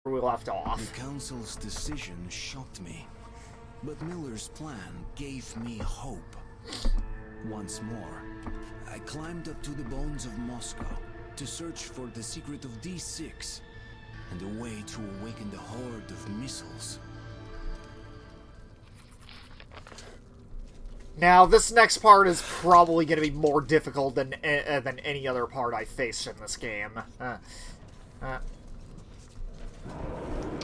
we left off. The council's decision shocked me, but Miller's plan gave me hope. Once more, I climbed up to the bones of Moscow to search for the secret of D6 and a way to awaken the horde of missiles. Now, this next part is probably going to be more difficult than any other part I faced in this game.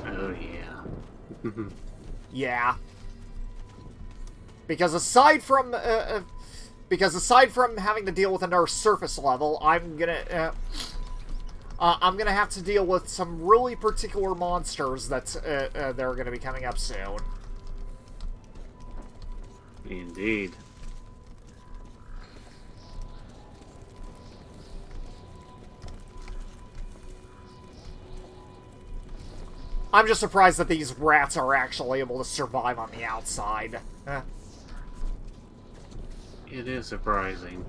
Oh, yeah. Yeah. Because aside from having to deal with another surface level, I'm gonna have to deal with some really particular monsters that are gonna be coming up soon. Indeed. I'm just surprised that these rats are actually able to survive on the outside. It is surprising.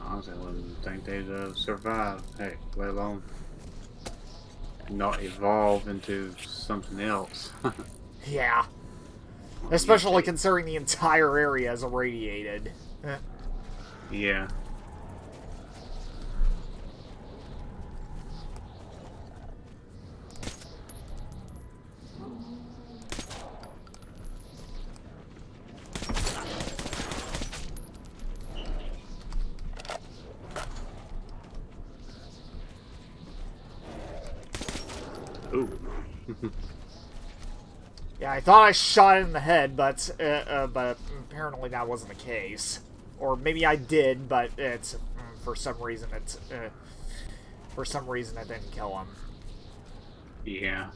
Honestly, I wouldn't think they'd survive. Heck, let alone not evolve into something else. Yeah. Especially considering the entire area is irradiated. Yeah. Ooh. Yeah, I thought I shot it in the head, but apparently that wasn't the case. Or maybe I did, but for some reason it didn't kill him. Yeah.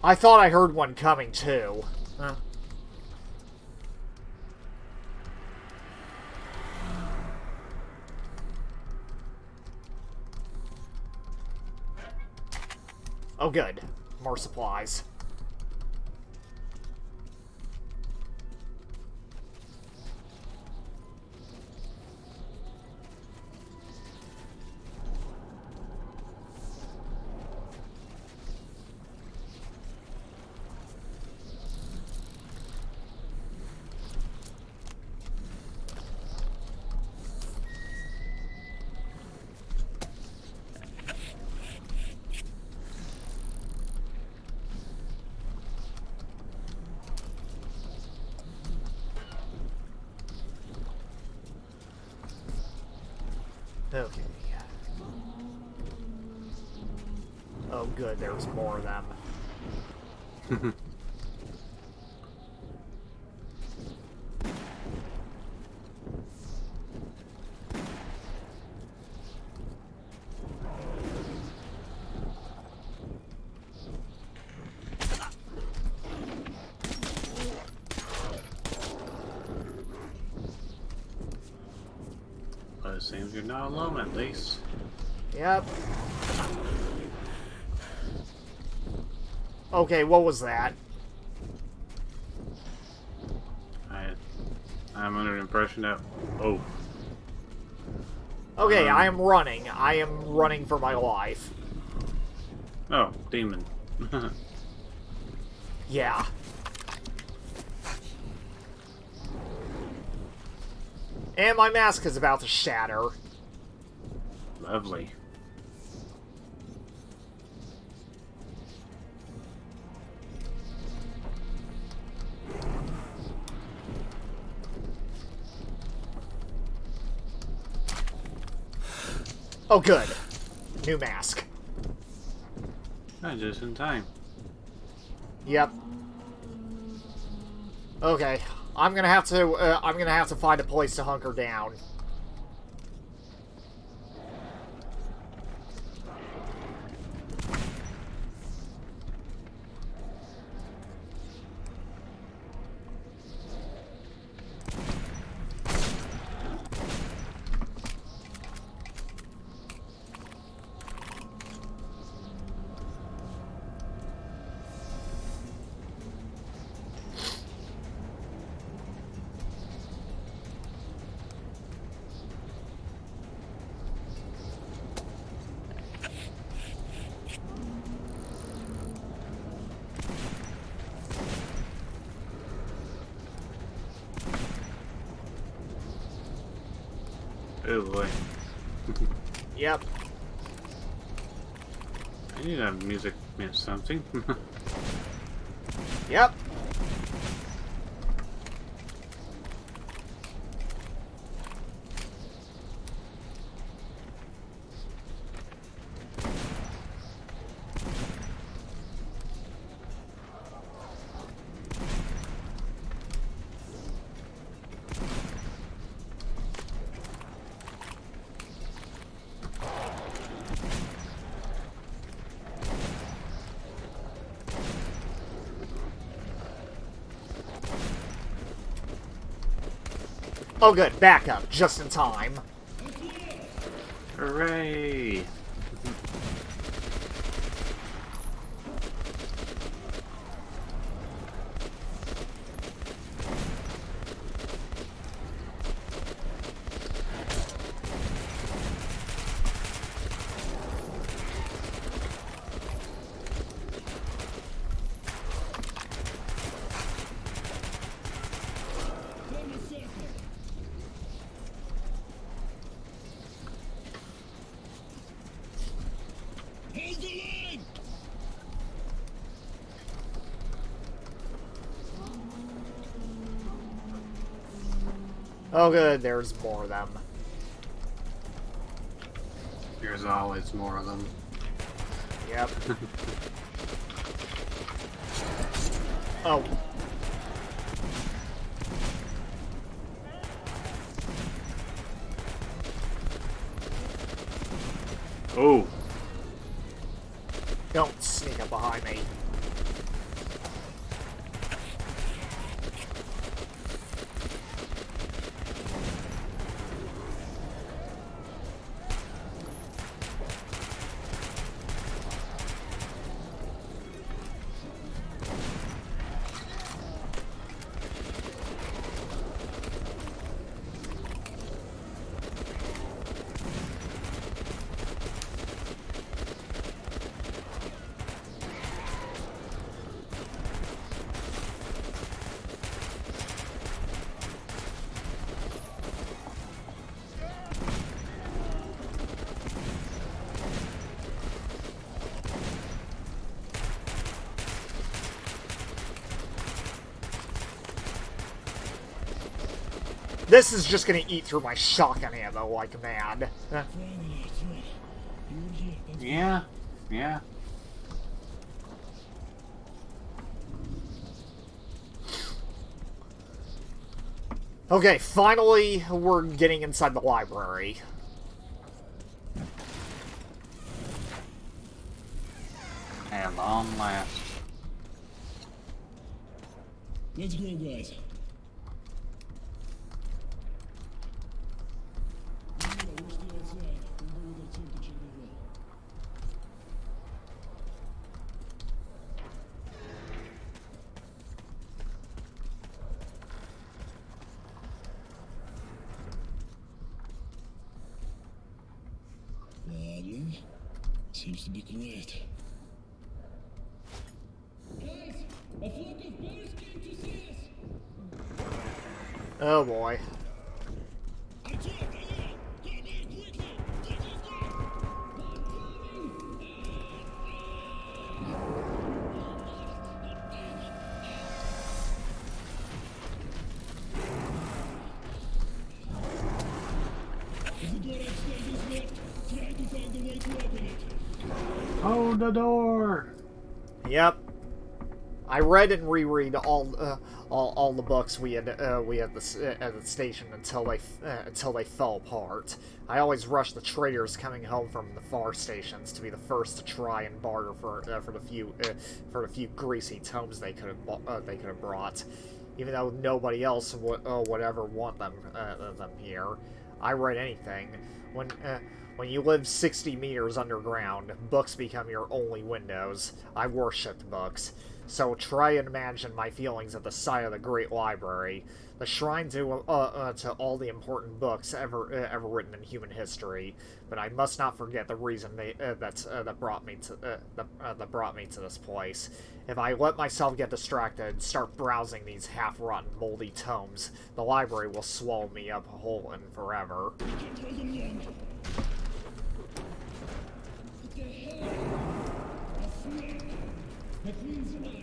I thought I heard one coming, too. Oh, good. More supplies. Okay. Oh, good. There's more of them. But it seems you're not alone, at least. Yep. Okay, what was that? I'm under the impression that... Oh. Okay, I am running. I am running for my life. Oh, demon. Yeah. And my mask is about to shatter. Lovely. Oh, good. New mask. Just in time. Yep. Okay. I'm gonna have to find a place to hunker down. Oh boy. Yep. I knew that music meant something. Yep. Oh good, backup, just in time. Hooray! Oh good, there's more of them. There's always more of them. Yep. Oh. Oh! Don't sneak up behind me. This is just gonna eat through my shotgun ammo like mad. Yeah, yeah. Okay, finally, we're getting inside the library. At long last. Let's go, guys. Seems to be quiet. Guys, a flock of bears came to see us. Oh boy. I took it. Get in quickly. Take us down. If the door upstairs is locked, try to find a way to open it. Oh Open the door! Yep. I read and reread all the books we had at the station until they fell apart. I always rushed the traders coming home from the far stations to be the first to try and barter for the few greasy tomes they could have brought, even though nobody else would ever want them here. I read anything. When you live 60 meters underground, books become your only windows. I worshipped books. So try and imagine my feelings at the sight of the Great Library, the shrine to all the important books ever written in human history. But I must not forget the reason that brought me to this place. If I let myself get distracted and start browsing these half-rotten, moldy tomes, the library will swallow me up whole and forever. What the hell? A snake! The Queen's Knights!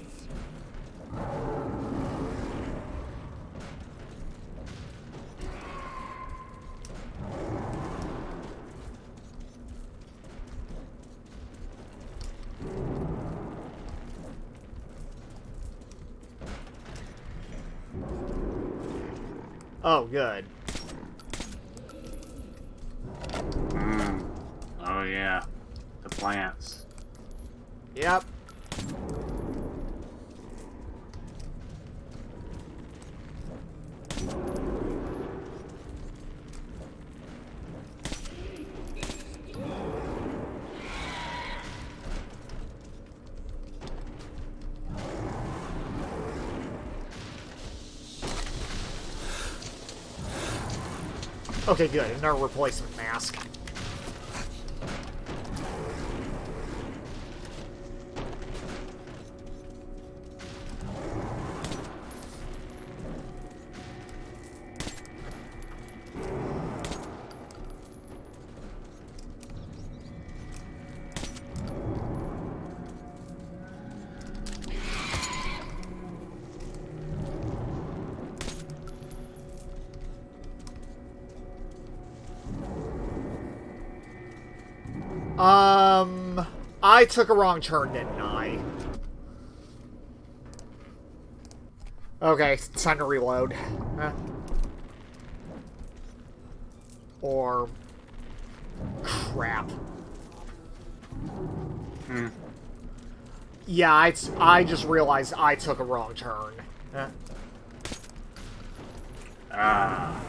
Oh, good. Oh yeah, the plants. Yep. Okay, good. Another replacement mask. I took a wrong turn, didn't I? Okay, it's time to reload. Or... crap. Yeah, I just realized I took a wrong turn. Ah.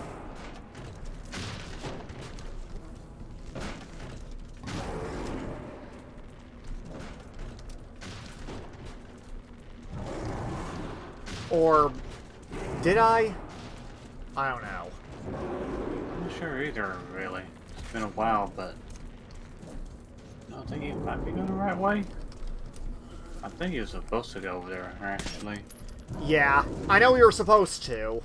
Or... did I? I don't know. I'm not sure either, really. It's been a while, but I don't think he might be going the right way. I think he was supposed to go over there, actually. Yeah, I know we were supposed to.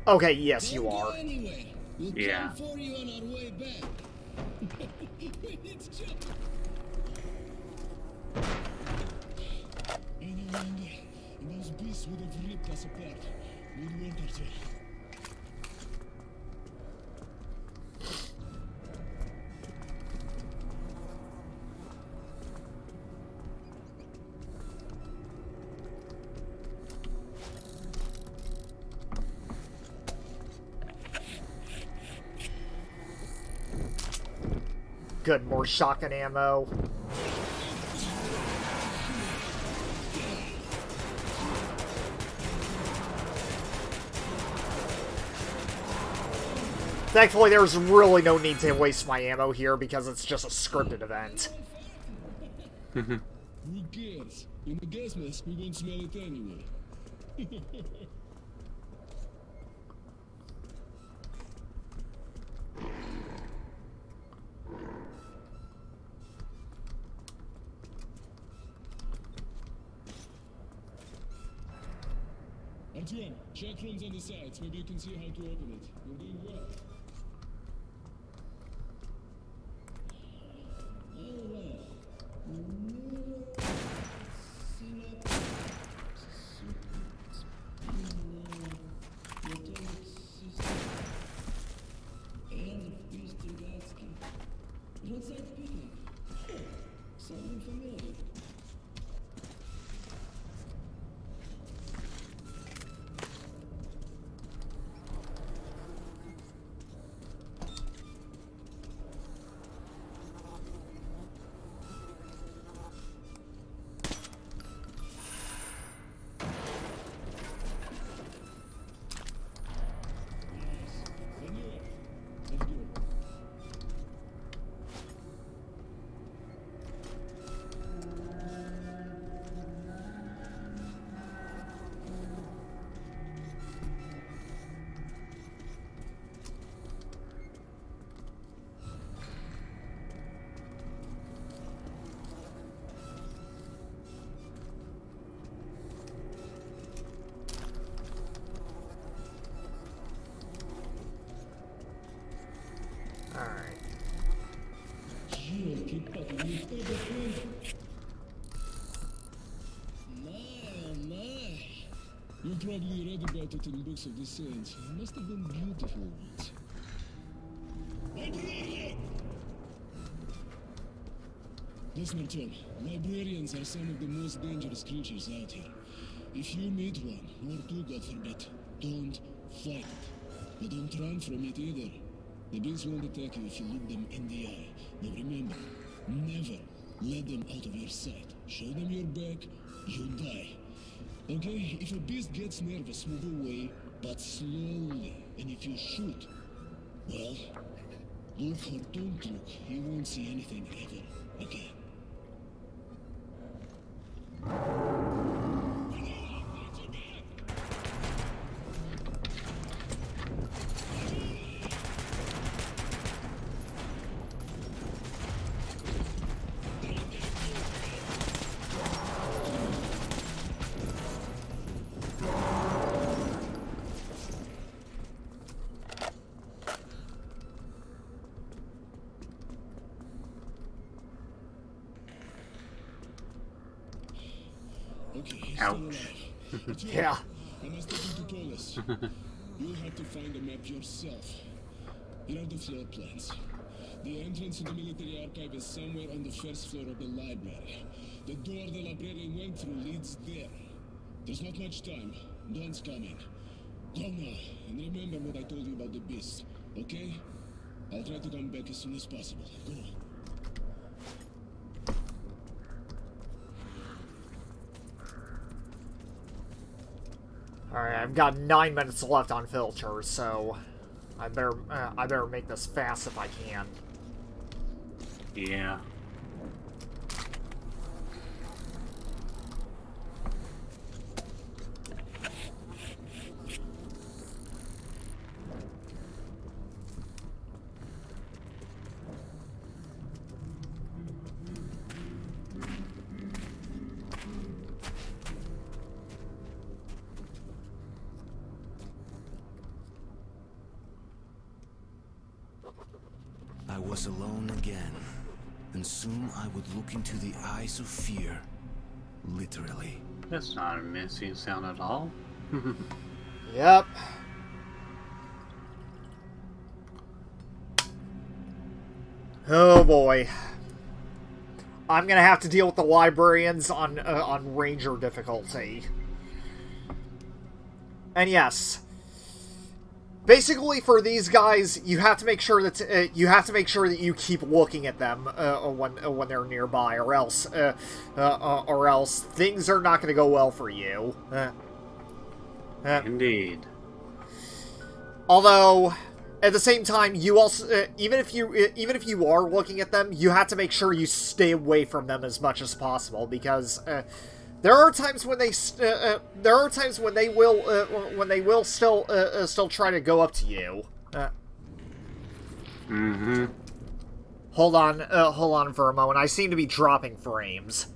Okay, yes, you Don't go are. anywhere. We'll Yeah. come for you on our way back. It's just... I no longer, and those beasts would have ripped us apart. We'd went there. Good, more shotgun ammo. Thankfully, there's really no need to waste my ammo here because it's just a scripted event. Who cares? In the gas mask, we won't smell it anyway. Antoine, check rooms on the sides. Maybe you can see how to open it. You're doing well. Roadside picnic. Oh, something familiar. Let's go. Alright. Елки-палки, не то бы My, oh my. You've probably read about it in books of the saints. It must have been beautiful once. Librarian! Listen, Tom. Librarians are some of the most dangerous creatures out here. If you meet one, or two, God forbid, don't fight it. But don't run from it either. The beings won't attack you if you look them in the eye. But remember, never let them out of your sight. Show them your back, you die. Okay, if a beast gets nervous, move away, but slowly. And if you shoot, well, look or don't look, you won't see anything ever again. Okay, he's still Ouch. alive. It's you. Yeah. I must take you to Polis. You'll have to find the map yourself. Here are the floor plans. The entrance to the military archive is somewhere on the first floor of the library. The door the librarian went through leads there. There's not much time. Dawn's coming. Go now, and remember what I told you about the beast, okay? I'll try to come back as soon as possible. Go. Alright, I've got 9 minutes left on filter, so I better make this fast if I can. Yeah. I was alone again, and soon I would look into the eyes of fear. Literally. That's not a menacing sound at all. Yep. Oh boy. I'm gonna have to deal with the librarians on Ranger difficulty. And yes, basically for these guys, you have to make sure that you keep looking at them when they're nearby, or else things are not gonna go well for you. Indeed. Although, at the same time, you also even if you are looking at them, you have to make sure you stay away from them as much as possible, because there are times when they will still try to go up to you. Mm-hmm. Hold on for a moment. I seem to be dropping frames.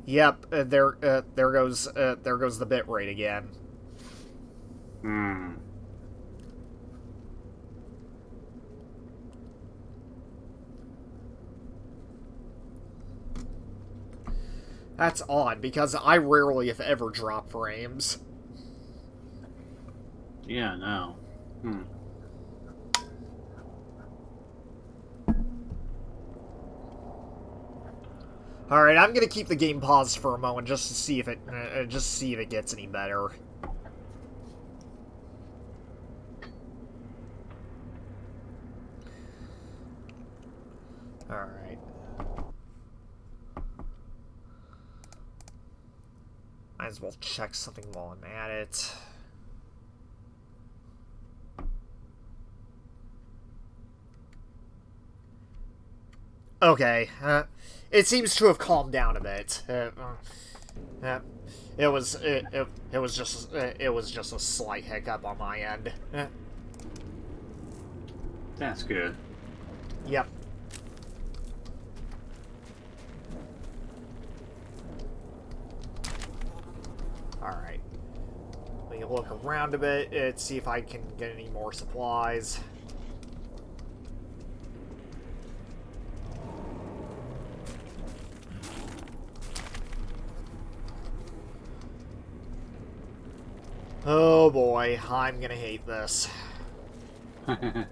Yep, there goes the bit rate again. Hmm. That's odd, because I rarely, if ever, drop frames. Yeah, no. Alright, I'm gonna keep the game paused for a moment just to see if it, gets any better. Alright. Might as well check something while I'm at it. Okay, it seems to have calmed down a bit. It was just a slight hiccup on my end. That's good. Yep. Alright. Let me look around a bit and see if I can get any more supplies. Oh boy, I'm gonna hate this. It's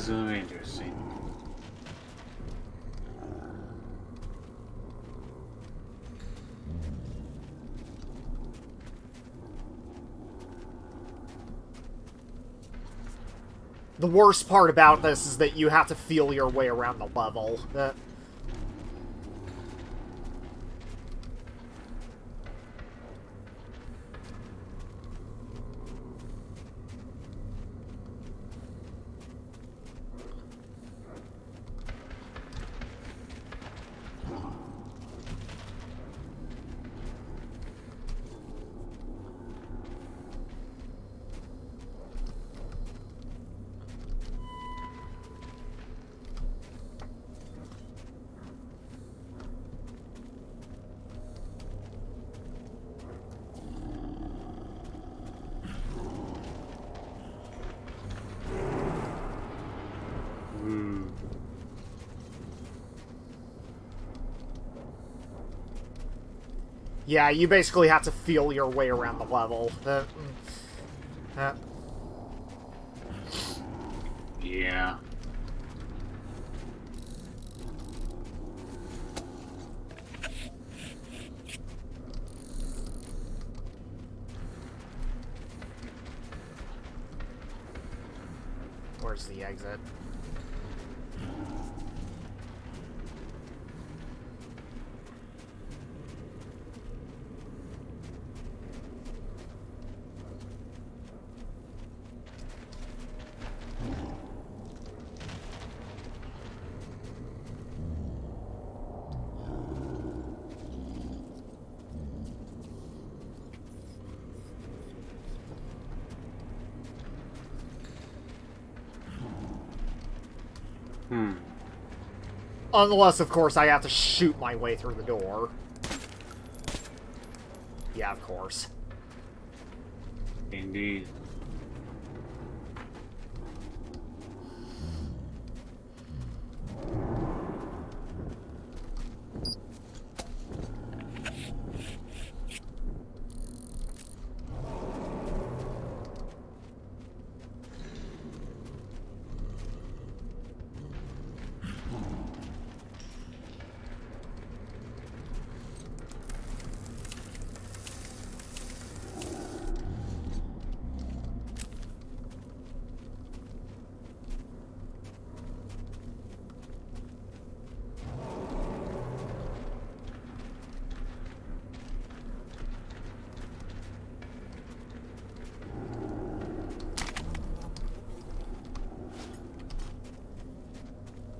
gonna be interesting. The worst part about this is that you have to feel your way around the level. Yeah, you basically have to feel your way around the level. Yeah. Where's the exit? Unless, of course, I have to shoot my way through the door. Yeah, of course. Indeed.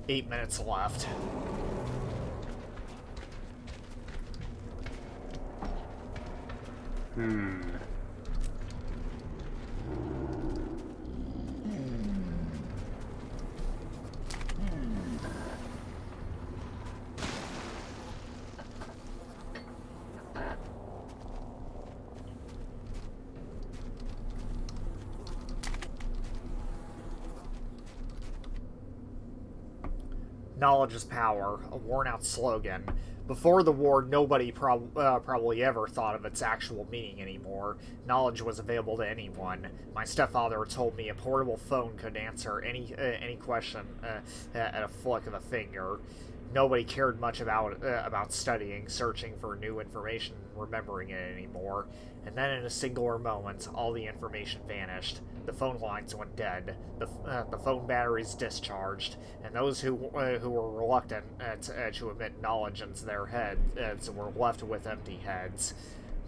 Eight minutes left. Knowledge is power, a worn-out slogan. Before the war, nobody probably ever thought of its actual meaning anymore. Knowledge was available to anyone. My stepfather told me a portable phone could answer any question at a flick of a finger. Nobody cared much about studying, searching for new information, remembering it anymore. And then in a singular moment, all the information vanished. The phone lines went dead. The phone batteries discharged, and those who were reluctant to admit knowledge into their heads were left with empty heads.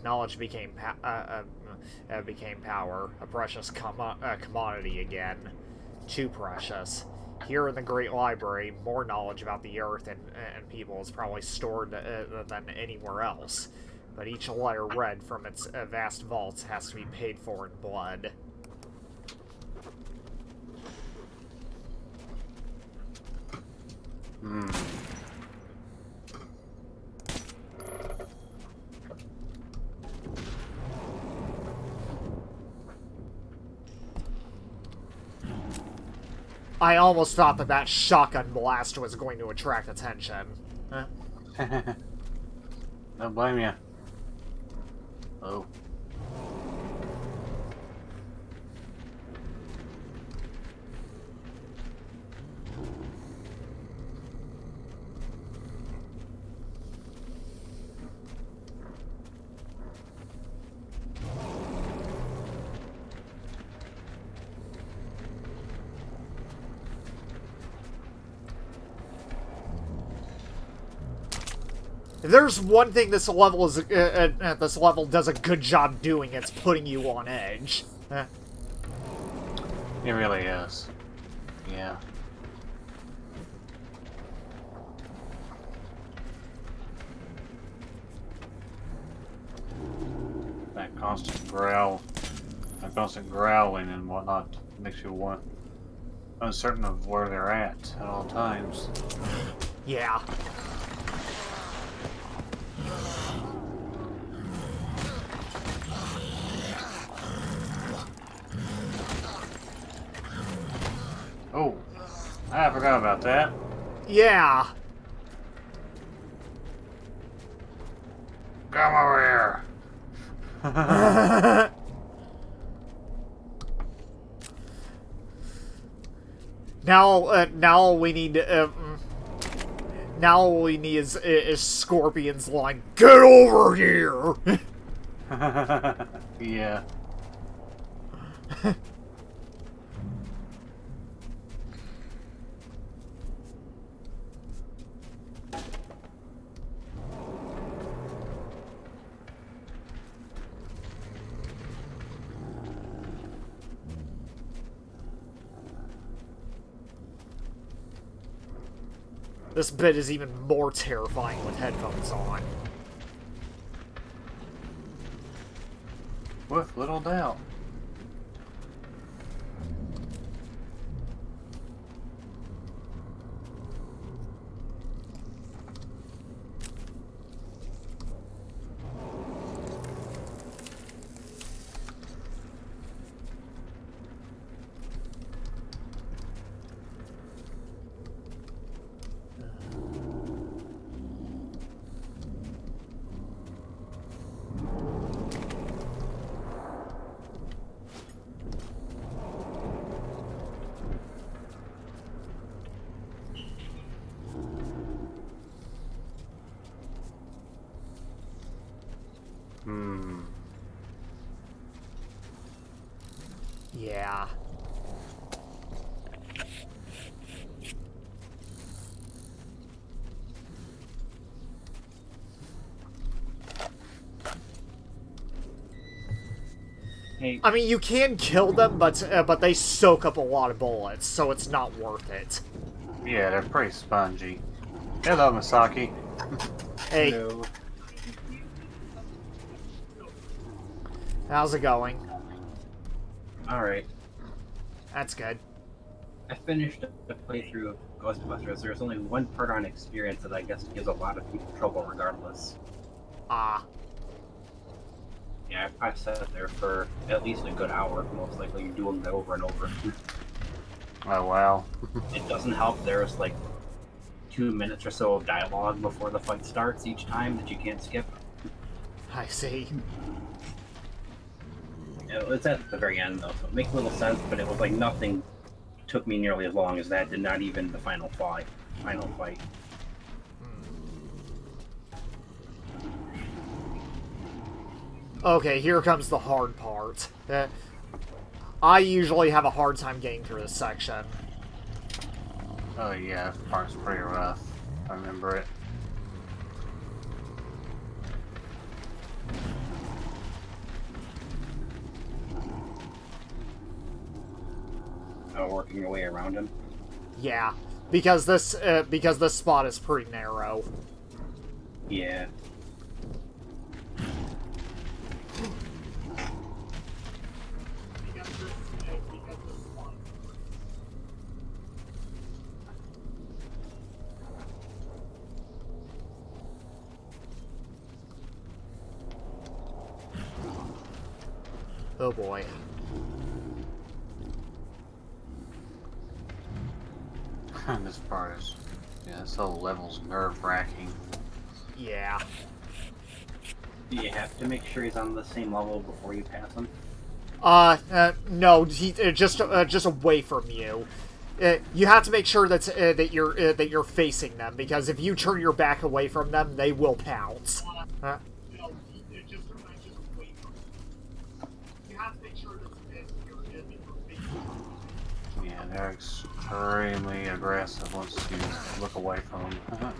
Knowledge became power, a precious commodity again. Too precious. Here in the Great Library, more knowledge about the Earth and people is probably stored than anywhere else. But each letter read from its vast vaults has to be paid for in blood. I almost thought that shotgun blast was going to attract attention. Huh? Don't blame you. Oh. If there's one thing this level does a good job doing, it's putting you on edge. It really is. Yeah. That constant growling and whatnot makes you uncertain of where they're at all times. Yeah. Oh, I forgot about that. Yeah. Come over here. Now all we need is Scorpion's line, "Get over here!" Yeah. This bit is even more terrifying with headphones on. With little doubt. Yeah. Hey, I mean, you can kill them, but they soak up a lot of bullets, so it's not worth it. Yeah, they're pretty spongy. Hello, Misaki. Hey, hello. how's it going? Alright. That's good. I finished the playthrough of Ghostbusters. There's only one part on experience that I guess gives a lot of people trouble regardless. Ah. Yeah, I've sat there for at least a good hour, most likely doing that over and over. Oh, wow. It doesn't help there's like 2 minutes or so of dialogue before the fight starts each time that you can't skip. I see. It's at the very end though, so it makes little sense. But it was like nothing took me nearly as long as that. Did not even the final fight. Okay, here comes the hard part. I usually have a hard time getting through this section. Oh yeah, this part's pretty rough. I remember it. Working your way around him. Yeah, because this spot is pretty narrow. Yeah. Oh boy. This part is, yeah, this whole level's nerve-wracking. Yeah. Do you have to make sure he's on the same level before you pass him? No, he just away from you. You have to make sure that you're facing them, because if you turn your back away from them, they will pounce. Yeah, they're extremely aggressive once you look away from them.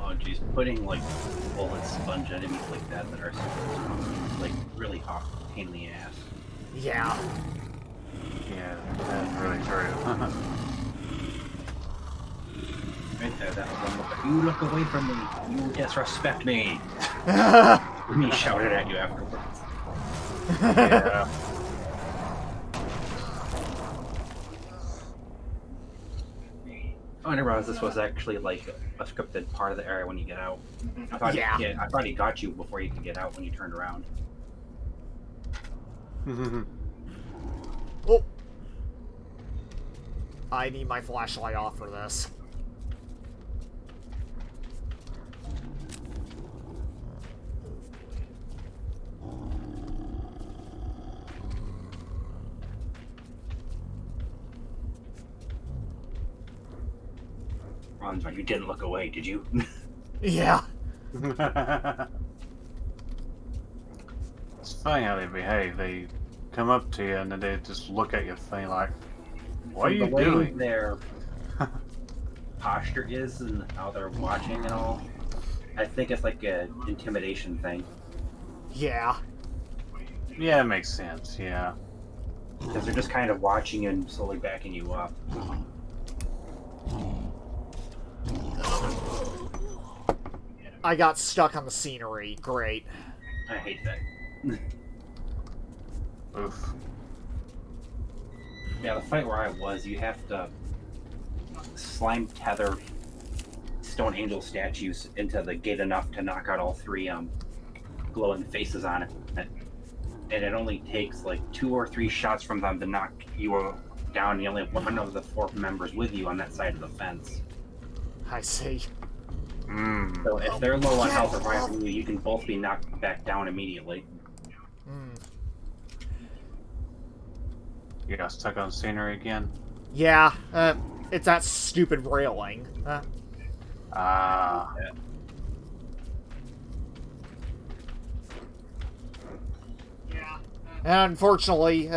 Oh jeez, putting like bullet sponge enemies like that are super strong, like really hot, pain in the ass. Yeah. Yeah, that's really true. Right there, that one look. You look away from me. You disrespect me. Me shouted at you afterwards. Yeah. Oh, I didn't realize this was actually like a scripted part of the area when you get out. I thought I thought he got you before you could get out when you turned around. Oh. I need my flashlight off for this. You didn't look away, did you? Yeah. It's funny how they behave. They come up to you and then they just look at you funny like, what are you the way doing? their posture is and how they're watching and all. I think it's like an intimidation thing. Yeah. Yeah, it makes sense, yeah. Because they're just kind of watching and slowly backing you up. I got stuck on the scenery. Great. I hate that. Oof. Yeah, the fight where I was, you have to slime tether stone angel statues into the gate enough to knock out all three glowing faces on it. And it only takes like 2 or 3 shots from them to knock you down. You only have one of the 4 members with you on that side of the fence. I see. So if they're low on health or higher than you, you can both be knocked back down immediately. You got stuck on scenery again? Yeah, it's that stupid railing. Ah. And unfortunately,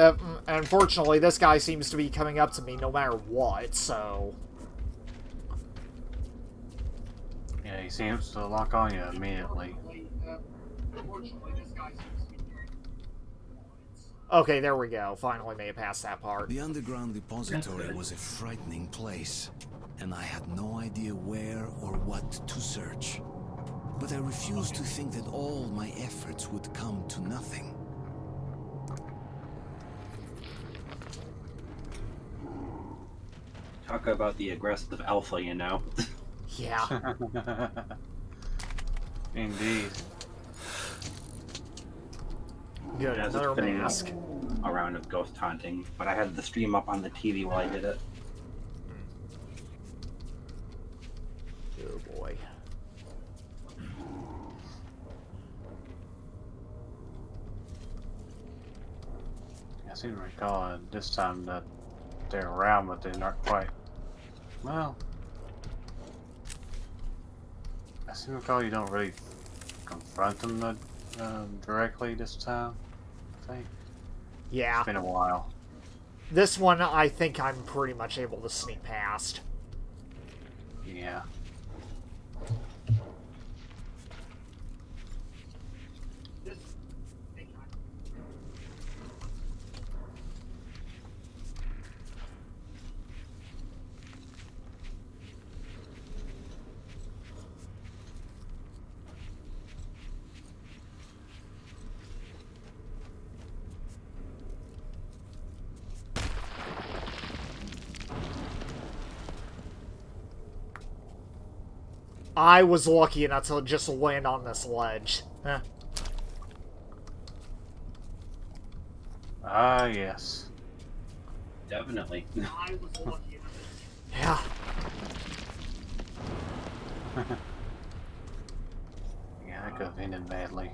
this guy seems to be coming up to me no matter what, so... Yeah, he seems to lock on you immediately. Okay, there we go. Finally made it past that part. The underground depository was a frightening place, and I had no idea where or what to search. But I refused to think that all my efforts would come to nothing. Talk about the aggressive alpha, you know. Yeah. Indeed. Good, I was another just spinning mask. a round of ghost haunting, but I had the stream up on the TV while I did it. seem to recall this time that they're around, but they're not quite. Well, I seem to recall you don't really confront them directly this time. I think Yeah. it's been a while. This one, I think I'm pretty much able to sneak past. Yeah. I was lucky enough to just land on this ledge. Huh. Ah, yes. Definitely. Yeah. Yeah, that could have ended badly.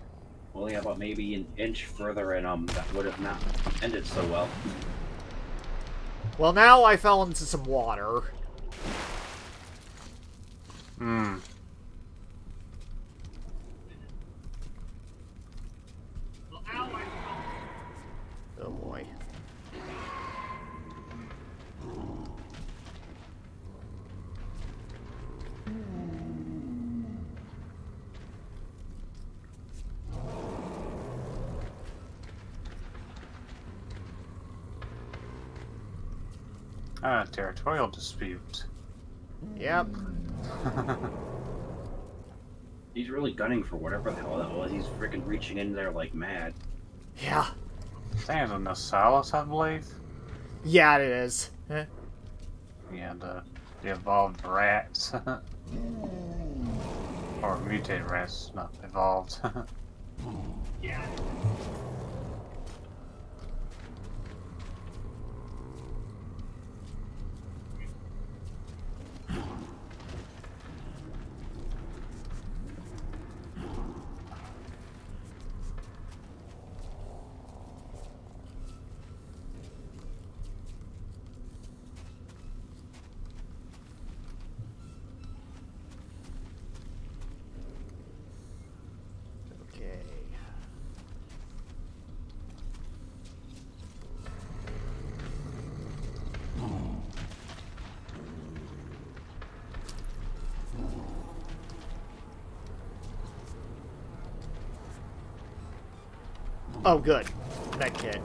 Well, yeah, but maybe an inch further and that would have not ended so well. Well, now I fell into some water. Hmm. Oh boy. Ah, territorial dispute. Yep. He's really gunning for whatever the hell that was. He's freaking reaching in there like mad. Yeah. Stands on Nasalis, I believe. Yeah, it is. Eh. Yeah, the evolved rats. Or mutated rats, not evolved. Yeah. Okay. Oh, good. Medkit.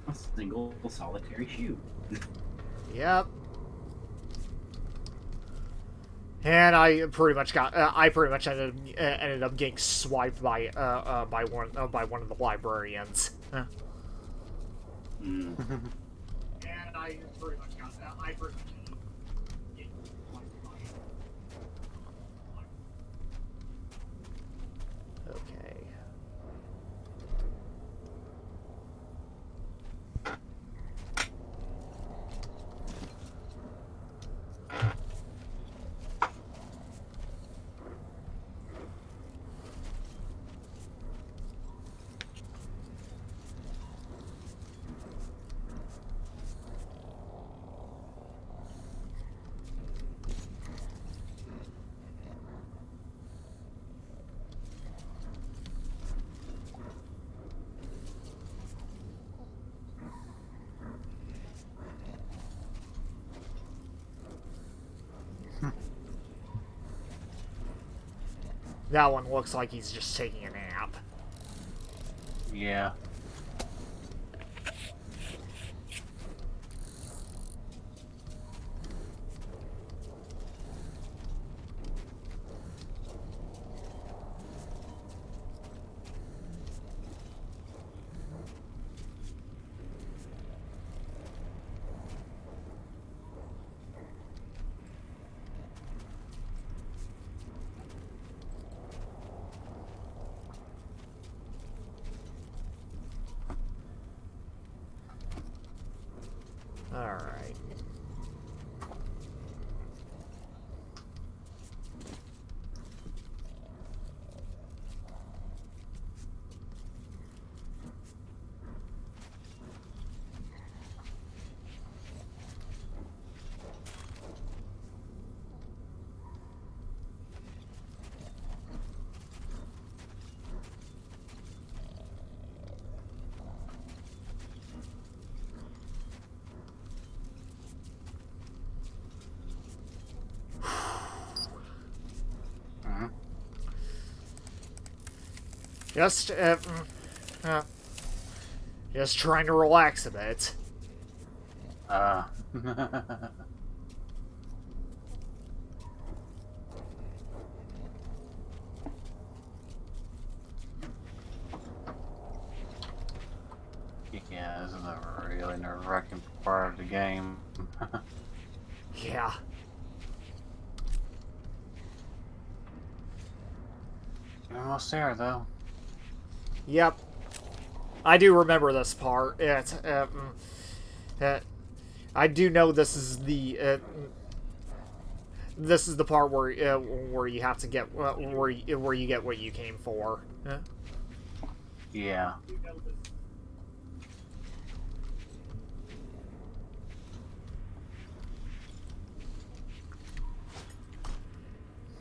A single solitary shoe. Yep. And I pretty much ended up getting swiped by one of the librarians. Huh. Mm. And I pretty much got that. I pretty much ended up getting swiped by. Okay. That one looks like he's just taking a nap. Yeah. Alright. Just, just trying to relax a bit. Yeah, this is a really nerve-wracking part of the game. Yeah. Almost there, though. Yep. I do remember this part. I do know this is the part where you have to get where you get what you came for. Yeah.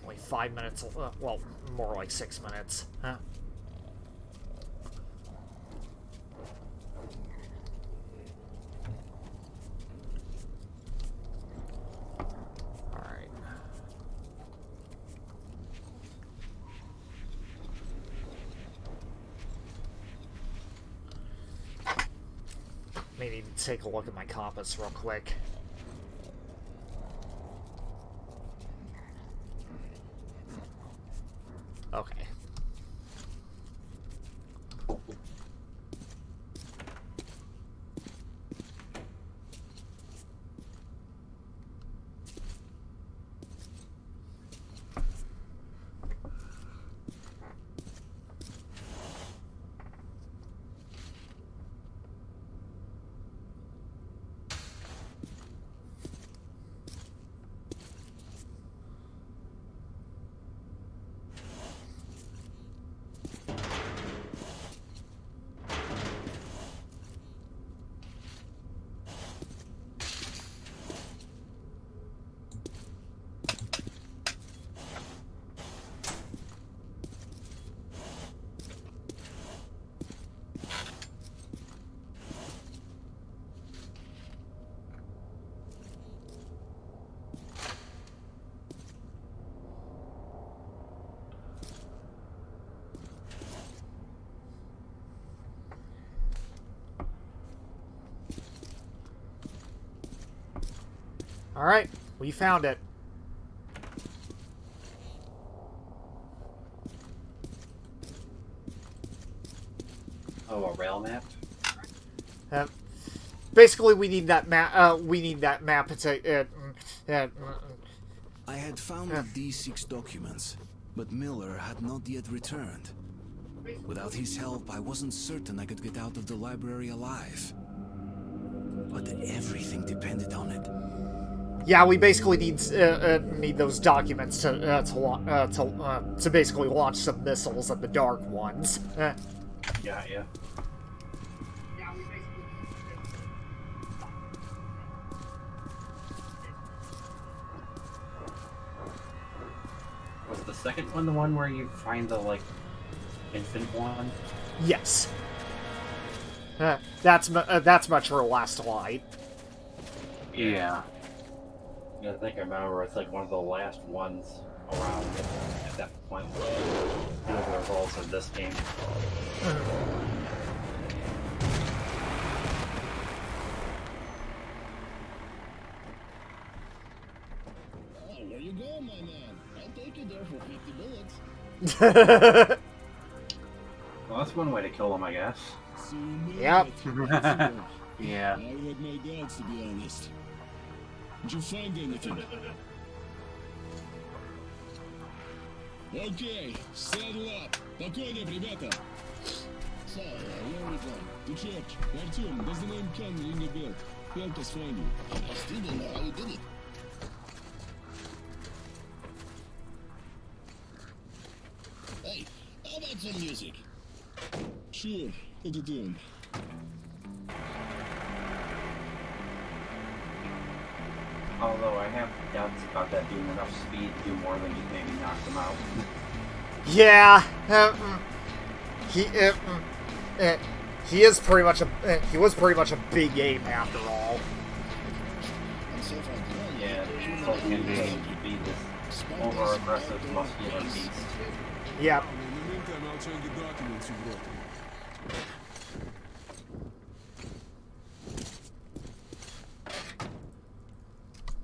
Only 5 minutes. Well, more like 6 minutes. Huh? Alright. Maybe take a look at my compass real quick. Okay. Alright, we found it. Oh, a rail map? Basically, we need that map. We need that map to. I had found the D6 documents, but Miller had not yet returned. Without his help, I wasn't certain I could get out of the library alive. But everything depended on it. Yeah, we basically need those documents to basically launch some missiles at the Dark Ones. Yeah. Was the second one the one where you find the, like, infant one? Yes. That's much for last light. Yeah. I think I remember it's like one of the last ones. around at that point with the results of this game. Oh, where you going, my man? I'll take you there for 50 bullets. Well, that's one way to kill them, I guess. So you made Yep. it. Yeah. I had my doubts, to be honest. Did you find anything? Okay, saddle up. По коням, ребята. So, where are we going? The church. Artyom, does the name Khan ring a bell? Help us find you. I still don't know how you did it. Hey, how about some music? Sure, put it on. Although I have doubts about that doing enough speed to do more than just maybe knock them out. Yeah. He is pretty much he was pretty much a big ape after all. I'm so far gone. Yeah, it's all indeed to be this over-aggressive, muscular beast. Yep. In the meantime, I'll check the documents you brought me.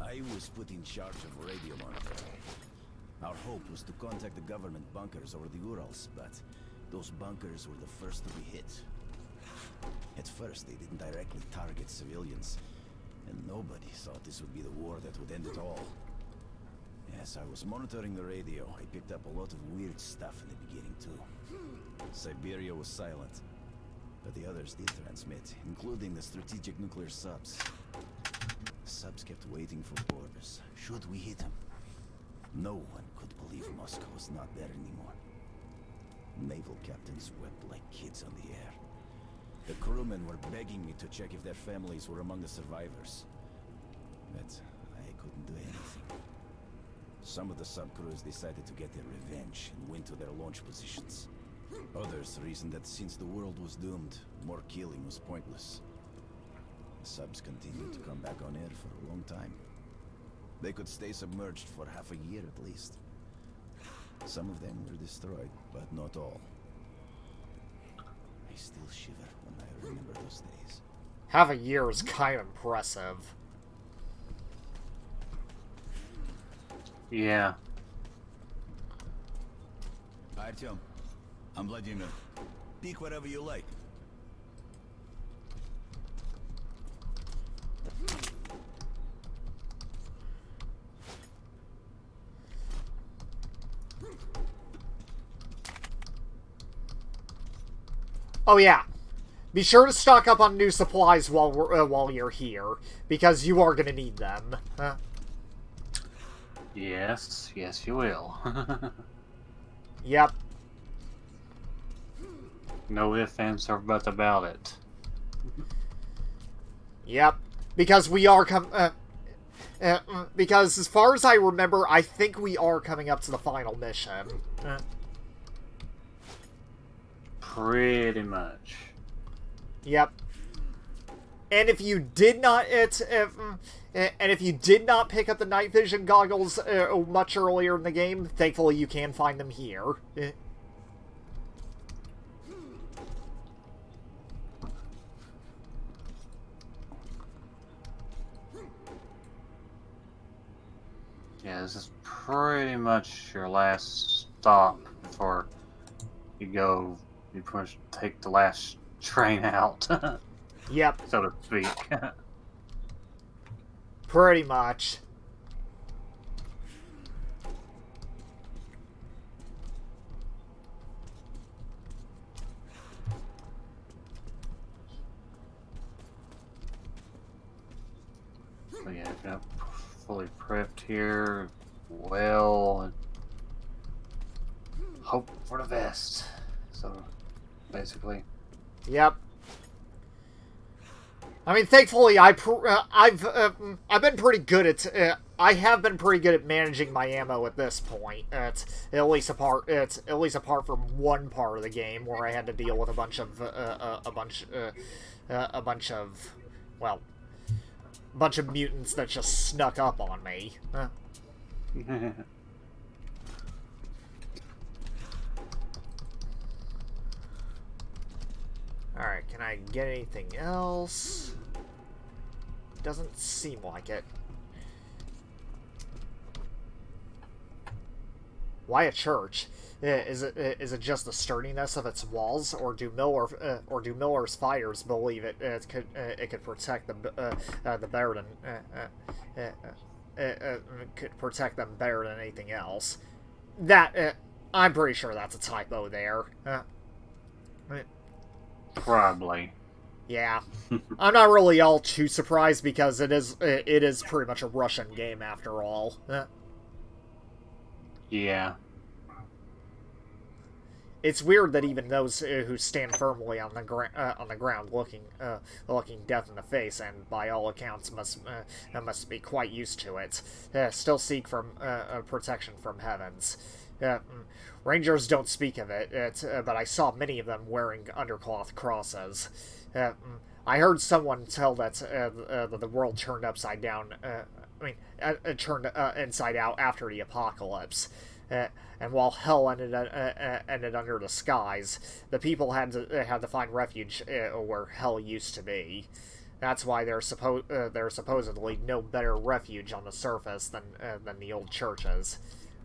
I was put in charge of radio monitoring. Our hope was to contact the government bunkers over the Urals, but those bunkers were the first to be hit. At first, they didn't directly target civilians, and nobody thought this would be the war that would end it all. As I was monitoring the radio, I picked up a lot of weird stuff in the beginning, too. Siberia was silent, but the others did transmit, including the strategic nuclear subs. The subs kept waiting for orders. Should we hit them? No one could believe Moscow was not there anymore. Naval captains wept like kids on the air. The crewmen were begging me to check if their families were among the survivors. But I couldn't do anything. Some of the subcrews decided to get their revenge and went to their launch positions. Others reasoned that since the world was doomed, more killing was pointless. The subs continued to come back on air for a long time. They could stay submerged for half a year at least. Some of them were destroyed, but not all. I still shiver when I remember those days. Half a year is kind of impressive. Yeah. Artyom, I'm Vladimir. Pick whatever you like. Oh yeah. Be sure to stock up on new supplies while you're here, because you are gonna need them. Yes, yes you will. Yep. No ifs, ands, or buts about it. Yep. Because we are because as far as I remember, I think we are coming up to the final mission. Pretty much. Yep. And if you did not, and if you did not pick up the night vision goggles much earlier in the game, thankfully you can find them here. Yeah, this is pretty much your last stop before you go. You pretty much take the last train out, Yep. so to speak. Pretty much. So yeah, got fully prepped here. Well, and hope for the best. So, basically. Yep. I mean, thankfully, I've been pretty good at I have been pretty good at managing my ammo at this point. At least apart from one part of the game where I had to deal with a bunch of mutants that just snuck up on me. Alright, can I get anything else? Doesn't seem like it. Why a church? Is it just the sturdiness of its walls, or do Miller's fires believe it could protect the better than could protect them better than anything else? That I'm pretty sure that's a typo there. Probably. Yeah, I'm not really all too surprised because it is pretty much a Russian game after all. Yeah. It's weird that even those who stand firmly on the ground, looking death in the face, and by all accounts must be quite used to it, still seek from protection from heavens. Rangers don't speak of it, but I saw many of them wearing undercloth crosses. I heard someone tell that the world turned upside down. Turned inside out after the apocalypse. And while hell ended under the skies, the people had to find refuge where hell used to be. That's why there's supposedly no better refuge on the surface than the old churches.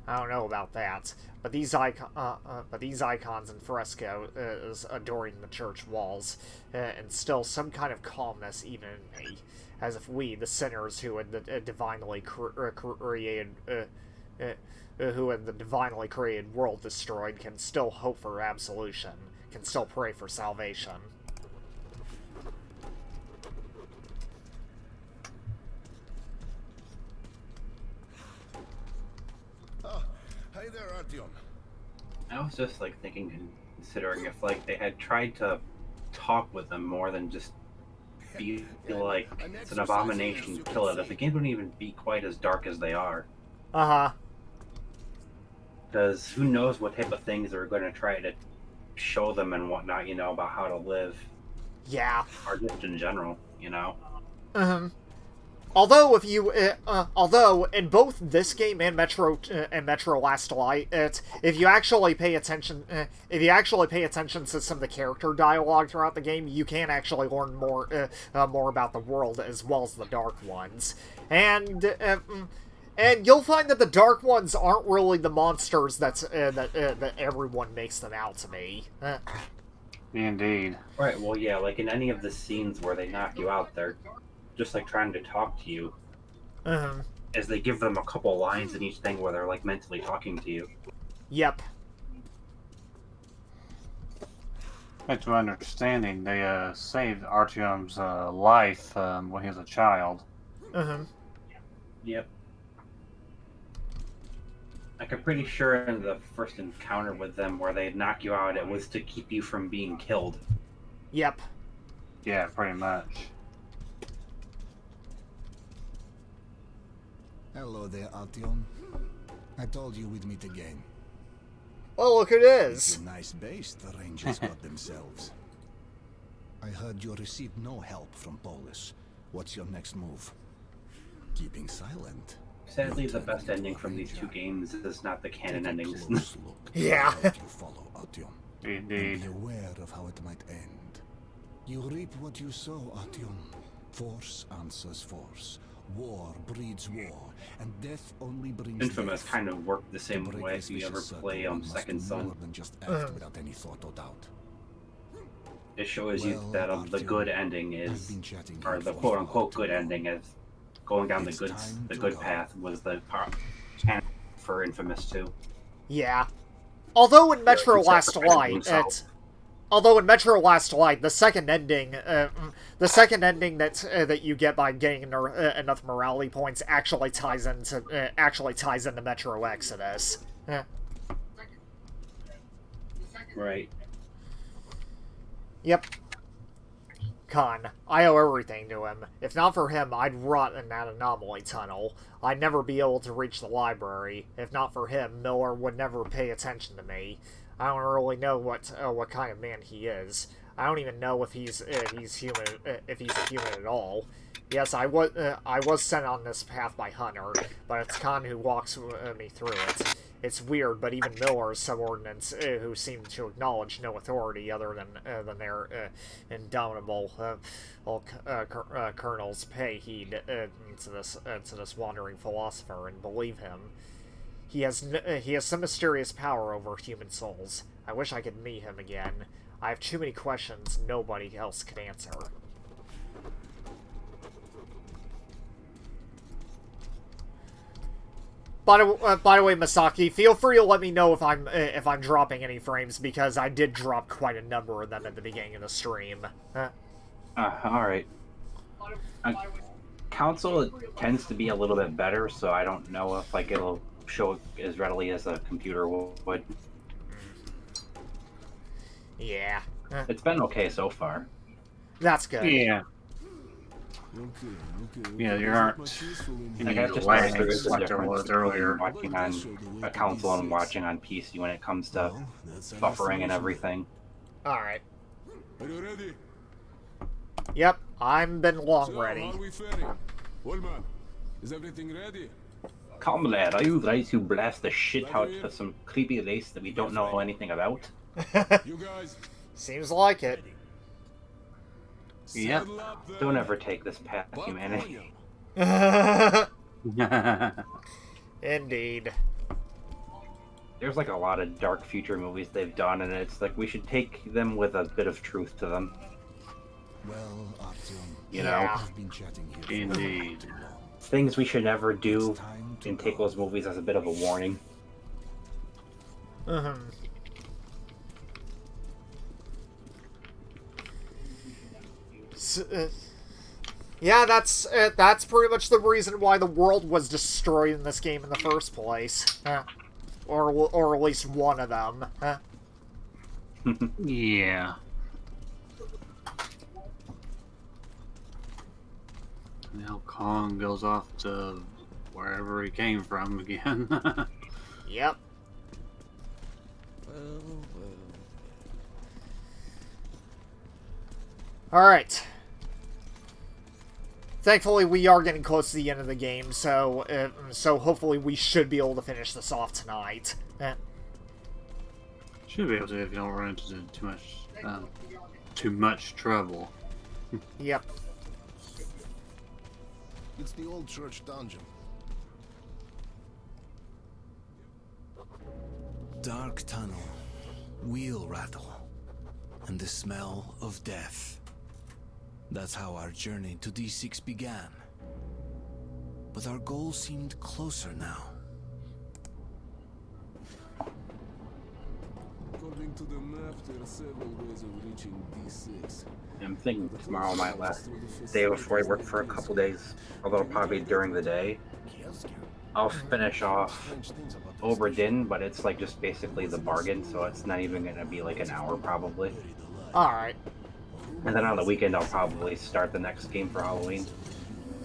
I don't know about that, but these icons and frescoes adoring the church walls instill some kind of calmness even in me, as if we, the sinners who had the divinely created world destroyed, can still hope for absolution, can still pray for salvation. Hey there, Artyom. I was just like thinking and considering if like they had tried to talk with them more than just be like it's an abomination, kill it. If the game wouldn't even be quite as dark as they are. Uh-huh. Because who knows what type of things they're going to try to show them and whatnot, you know, about how to live. Yeah. Or just in general, you know. Although although in both this game and Metro Last Light, if you actually pay attention to some of the character dialogue throughout the game, you can actually learn more about the world as well as the Dark Ones, and you'll find that the Dark Ones aren't really the monsters that everyone makes them out to be. Indeed. Right. Well, yeah. Like in any of the scenes where they knock you out, they're just like trying to talk to you. As they give them a couple lines in each thing where they're like mentally talking to you. Yep. It's my understanding they saved Artyom's life when he was a child. Yep. Like I'm pretty sure in the first encounter with them where they knock you out, it was to keep you from being killed. Yep. Yeah, pretty much. Hello there, Artyom. I told you we'd meet again. Oh, look, it is. It's a nice base the Rangers got themselves. I heard you received no help from Polis. What's your next move? Keeping silent. Sadly, the best ending from these two games is not the canon Take a endings. close look Yeah. at what you follow, Artyom. And Indeed. be aware of how it might end. You reap what you sow, Artyom. Force answers force. War breeds war, and death only brings Infamous death. kind of worked the To same break way this if you ever vicious play circle, one must Second do Son. more than just act without any thought or doubt. It shows you Well, that the Artyom, good ending I've is, been chatting or here the for quote far unquote too good long. ending is going down It's the time to good go. path was the canon for Infamous 2. Yeah. Although in Metro he Last sacrificed Light, himself. although in Metro Last Light, the second ending that you get by getting enough morality points actually ties into Metro Exodus. Right. Yep. Khan. I owe everything to him. If not for him, I'd rot in that anomaly tunnel. I'd never be able to reach the library. If not for him, Miller would never pay attention to me. I don't really know what kind of man he is. I don't even know if he's human, if he's a human at all. Yes, I was sent on this path by Hunter, but it's Khan who walks me through it. It's weird, but even Miller's subordinates, who seem to acknowledge no authority other than their indomitable colonels, pay heed to this wandering philosopher and believe him. He has some mysterious power over human souls. I wish I could meet him again. I have too many questions nobody else could answer. By the way, Masaki, feel free to let me know if I'm dropping any frames, because I did drop quite a number of them at the beginning of the stream. Alright. Console tends to be a little bit better, so I don't know if like it'll show as readily as a computer would. Yeah. It's been okay so far. That's good. Yeah. Yeah, there aren't Like, I've just lag noticed there's a like there difference was between earlier. watching on a console and watching on PC when it comes to buffering and everything. Alright. Are you ready? Yep, I'm been long So, ready. how are we faring? Wallman, is everything ready? Comrade, are you ready to blast the shit out of some creepy race that we don't know anything about? You guys, Seems like it. Yep. saddle up there. Don't ever take this path of humanity. Indeed. There's like a lot of dark future movies they've done, and it's like we should take them with a bit of truth to them. Well, Artyom, You know? Yeah. I've been chatting here for Indeed. too long. Things we should never do, It's time to and take go. those movies as a bit of a warning. Yeah, that's pretty much the reason why the world was destroyed in this game in the first place. Or at least one of them. Yeah. Now Kong goes off to wherever he came from again. Yep. Alright. Thankfully, we are getting close to the end of the game, so hopefully we should be able to finish this off tonight. Should be able to if you don't run into too much trouble. Yep. It's the old church dungeon. Dark tunnel, wheel rattle, and the smell of death. That's how our journey to D6 began. But our goal seemed closer now. According to the map, there are several ways of reaching D6. I'm thinking tomorrow might last day before I work for a couple days, although probably during the day. I'll finish off Obra Dinn, but it's like just basically the bargain, so it's not even gonna be like an hour probably. Alright. And then on the weekend I'll probably start the next game for Halloween.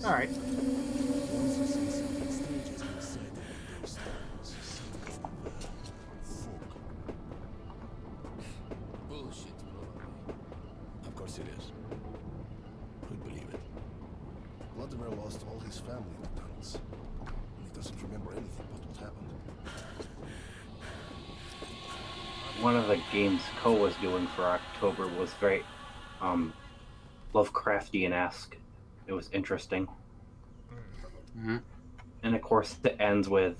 Alright. Bullshit, probably. Of course it is. Who'd believe it? Vladimir lost all his family in the tunnels. And he doesn't remember anything but what happened. One of the games Co was doing for October was very Lovecraftian-esque. It was interesting. Mm-hmm. And of course it ends with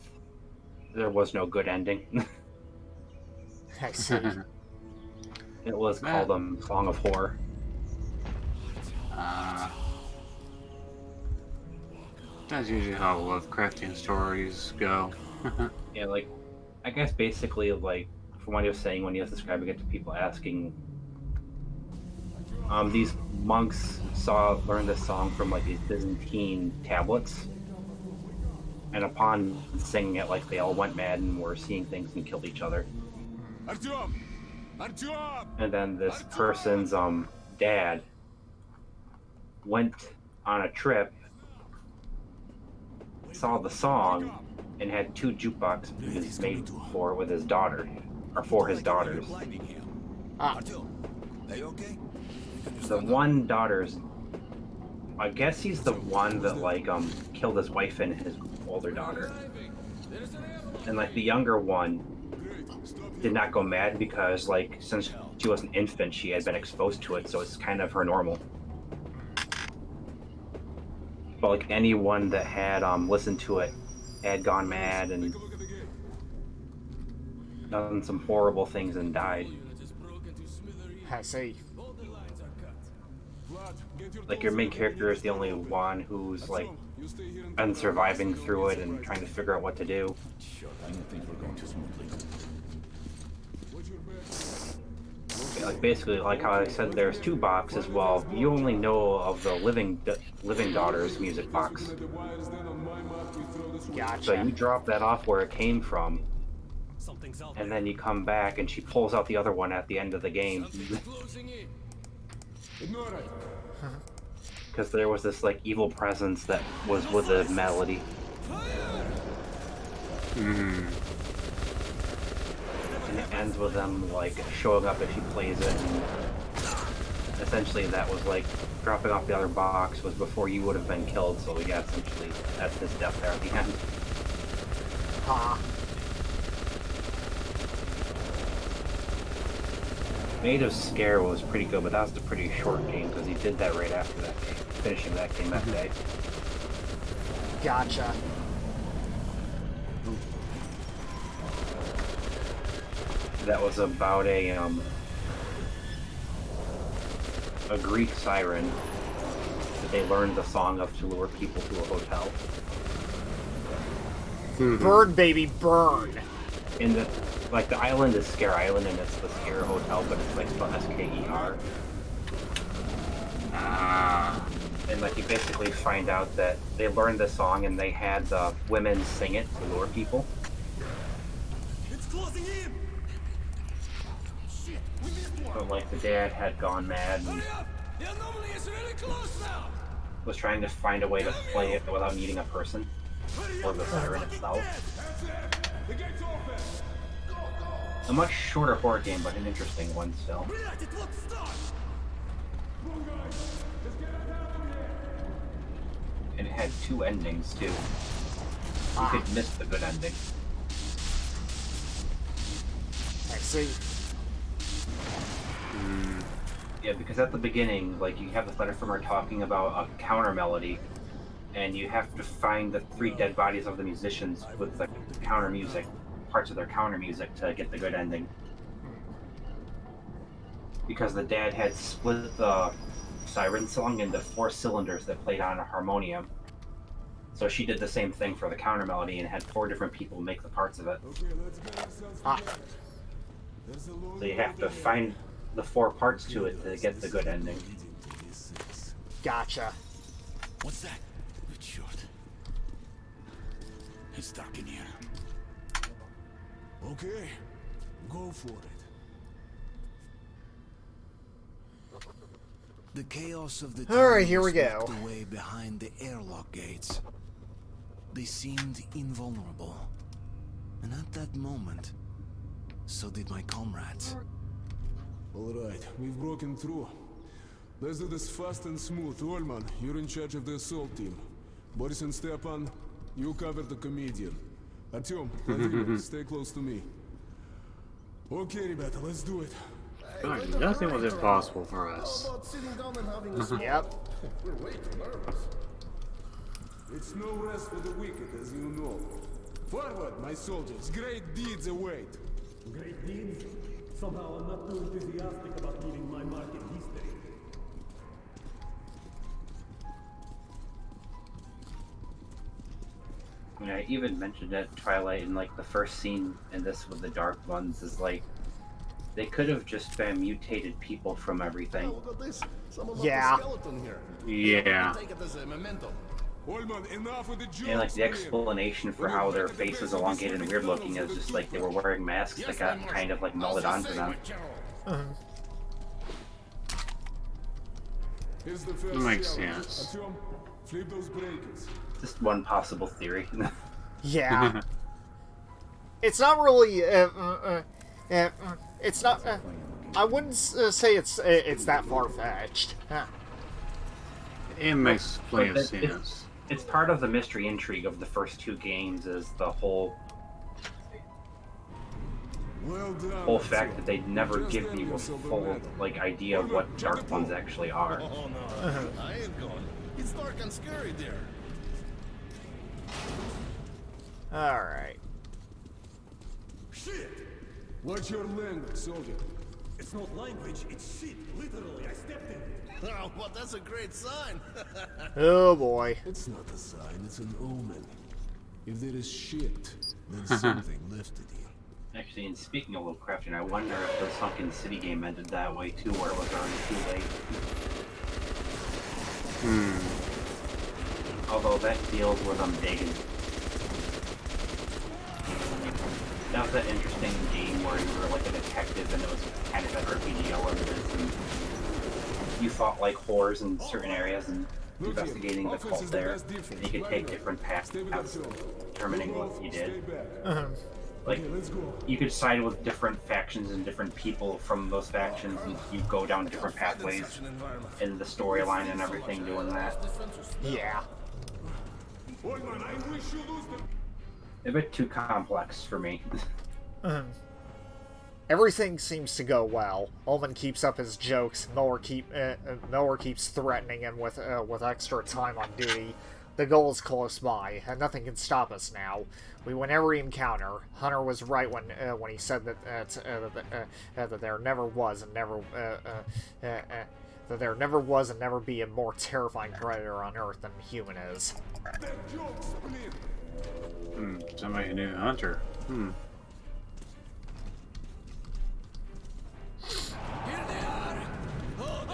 there was no good ending. I see. It was called Song of Horror. That's usually how Lovecraftian stories go. Yeah, like, I guess basically, like, from what he was saying when he was describing it to people asking, these monks learned this song from, like, these Byzantine tablets. And upon singing it, like, they all went mad and were seeing things and killed each other. Artyom! Artyom! And then this person's, dad went on a trip, saw the song, and had 2 jukeboxes made for with his daughter, or for his daughters. Ah. Are you okay? The one daughter's, I guess he's the one that like killed his wife and his older daughter. And like the younger one did not go mad because like since she was an infant, she had been exposed to it, so it's kind of her normal. But like anyone that had listened to it had gone mad and done some horrible things and died. I see. Like your main character is the only one who's like been surviving through it and trying to figure out what to do. Sure, I don't think we're going too smoothly. Like basically, like how I said, there's two boxes. Well, you only know of the Living Daughters music box, so Gotcha. you drop that off where it came from, and then you come back and she pulls out the other one at the end of the game. Because there was this like evil presence that was with the melody. And it ends with them like showing up if she plays it, and essentially that was like dropping off the other box was before you would have been killed, so yeah, essentially that's his death there at the end. Ha. Made of Scare was pretty good, but that was a pretty short game because he did that right after that game, finishing that game that day. Gotcha. That was about a Greek siren that they learned the song of to lure people to a hotel. Burn, baby, burn. In the like the island is Scare Island and it's the Scare Hotel, but it's like spelled S-K-E-R. And like you basically find out that they learned the song and they had the women sing it to lure people. It's closing in! Shit, we missed one! But like the dad had gone mad and Hurry up! The anomaly is really close now! was trying to find a way to play it without needing a person or the siren itself. The gate's open! A much shorter horror game, but an interesting one still. Блять, it won't start! And it had two endings too. You could miss the good ending. I see. Yeah, because at the beginning, like you have this letter from her talking about a counter melody, and you have to find the 3 dead bodies of the musicians with the counter music, parts of their counter music to get the good ending. Because the dad had split the siren song into 4 cylinders that played on a harmonium. So she did the same thing for the counter melody and had 4 different people make the parts of it. Ah. So you have to find the 4 parts to it to get the good ending. Gotcha. What's that? It's short. It's dark in here. Okay, go for it. The chaos of the All right, tunnel here we swept go. away behind the airlock gates. They seemed invulnerable. And at that moment, so did my comrades. All right, we've broken through. Let's do this fast and smooth. Ullman, you're in charge of the assault team. Boris and Stepan, you cover the comedian. Artyom, Vladimir, stay close to me. Okay, ребята, let's do it. God, nothing was impossible for us. How about sitting down and having a smoke? Yep. We're way too nervous. It's no rest for the wicked, as you know. Forward, my soldiers. Great deeds await. Great deeds? Somehow I'm not too enthusiastic about leaving my mark in history. I mean, I even mentioned at Twilight in like the first scene in this with the Dark Ones is like they could have just been mutated people from everything. Oh, look at this. Someone Yeah. left a skeleton here. Yeah. Take it as a memento. Ullman, enough with the jokes. And like the man. explanation for how their faces elongated and weird looking is just like they were wearing masks that got kind of like melded onto them. Here's the first Makes challenge. sense. Artyom, flip those breakers. Just one possible theory. Yeah. It's not really. It's not. I wouldn't say it's that far fetched. Huh. It makes plenty of But sense. it's part of the mystery intrigue of the first two games is the whole Well done, whole fact Ezio. that they never Just give earned me a yourself a full medal. like idea of what dark ones actually are. Oh no, I ain't going. It's dark and scary there. Alright. Shit! What's your language, soldier? It's not language, it's shit. Literally, I stepped in it. Oh, well, that's a great sign. Oh boy. It's not a sign, it's an omen. If there is shit, then something lifted you. Actually, and speaking of Lovecraftian, I wonder if the Sunken City game ended that way too, where it was already too late. Although that deals with digging. That was an interesting game where you were like a detective and it was kind of an RPG element, and you fought like whores in certain areas and Look here, investigating the offense cult is the there. best defense. And you could Right take away. different paths Stay with of Artyom. determining Go what on, you stay did. back. Like, Okay, let's go. you could side with different factions and different people from those factions, and you go down different pathways Such an environment. in the storyline and everything doing that. Yeah. Oldman, I wish you lose the... A bit too complex for me. Everything seems to go well. Ullman keeps up his jokes. Miller keeps threatening him with extra time on duty. The goal is close by, and nothing can stop us now. We win every encounter. Hunter was right when he said that there never was and never that there never was and never be a more terrifying predator on Earth than human is. That joke, split. Somebody knew Hunter. Here they are! Oh,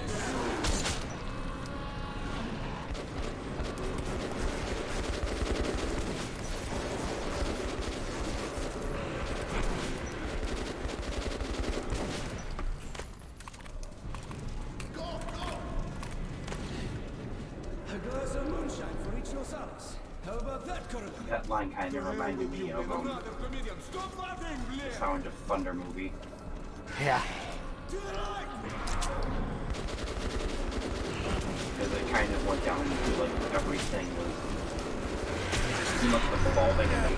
A glass of moonshine for each Nosaurus. How about that, Coronel? That line kind of reminded me of Another comedian. Stop laughing, the Blair! Sound of Thunder movie. Yeah. To the right! Because it kind of went down into like everything was too much of evolving and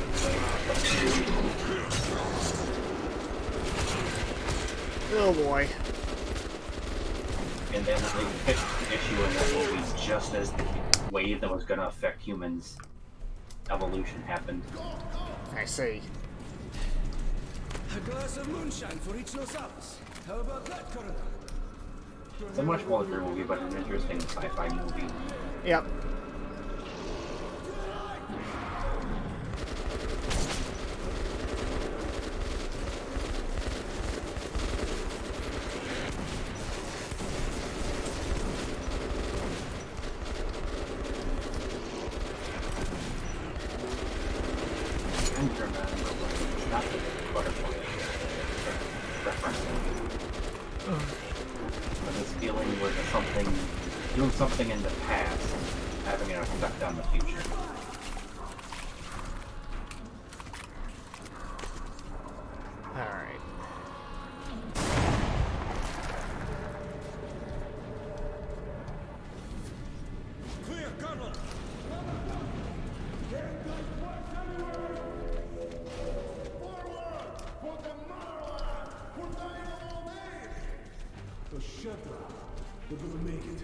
Oh boy. and then they fixed the issue in that movie just as the wave that was going to affect humans' evolution happened. I see. A glass of moonshine for each Nosaurus. How about that, Coronel? It's a much older movie, but an interesting sci-fi movie. Yep. And remember, it's not the butterfly referencing, but this feeling where there's something, doing something in the past, having an effect on the future. Alright. Clear, Colonel! Oh, shut up. We're gonna make it.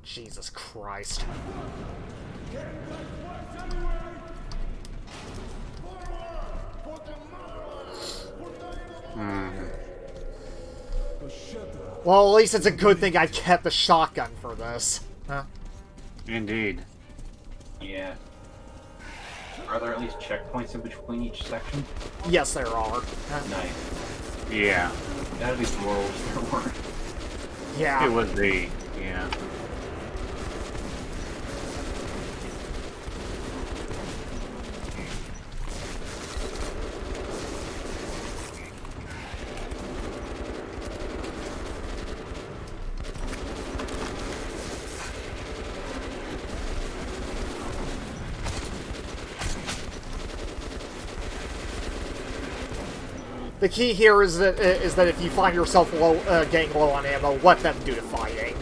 Jesus Christ. Oh, shut up. Well, at least it's a good thing I kept the shotgun for this. Huh? Indeed. Yeah. Are there at least checkpoints in between each section? Yes, there are. Nice. Yeah. That'd be cool if there were. Yeah. It would be, yeah. The key here is that if you find yourself getting low on ammo, let them do the fighting.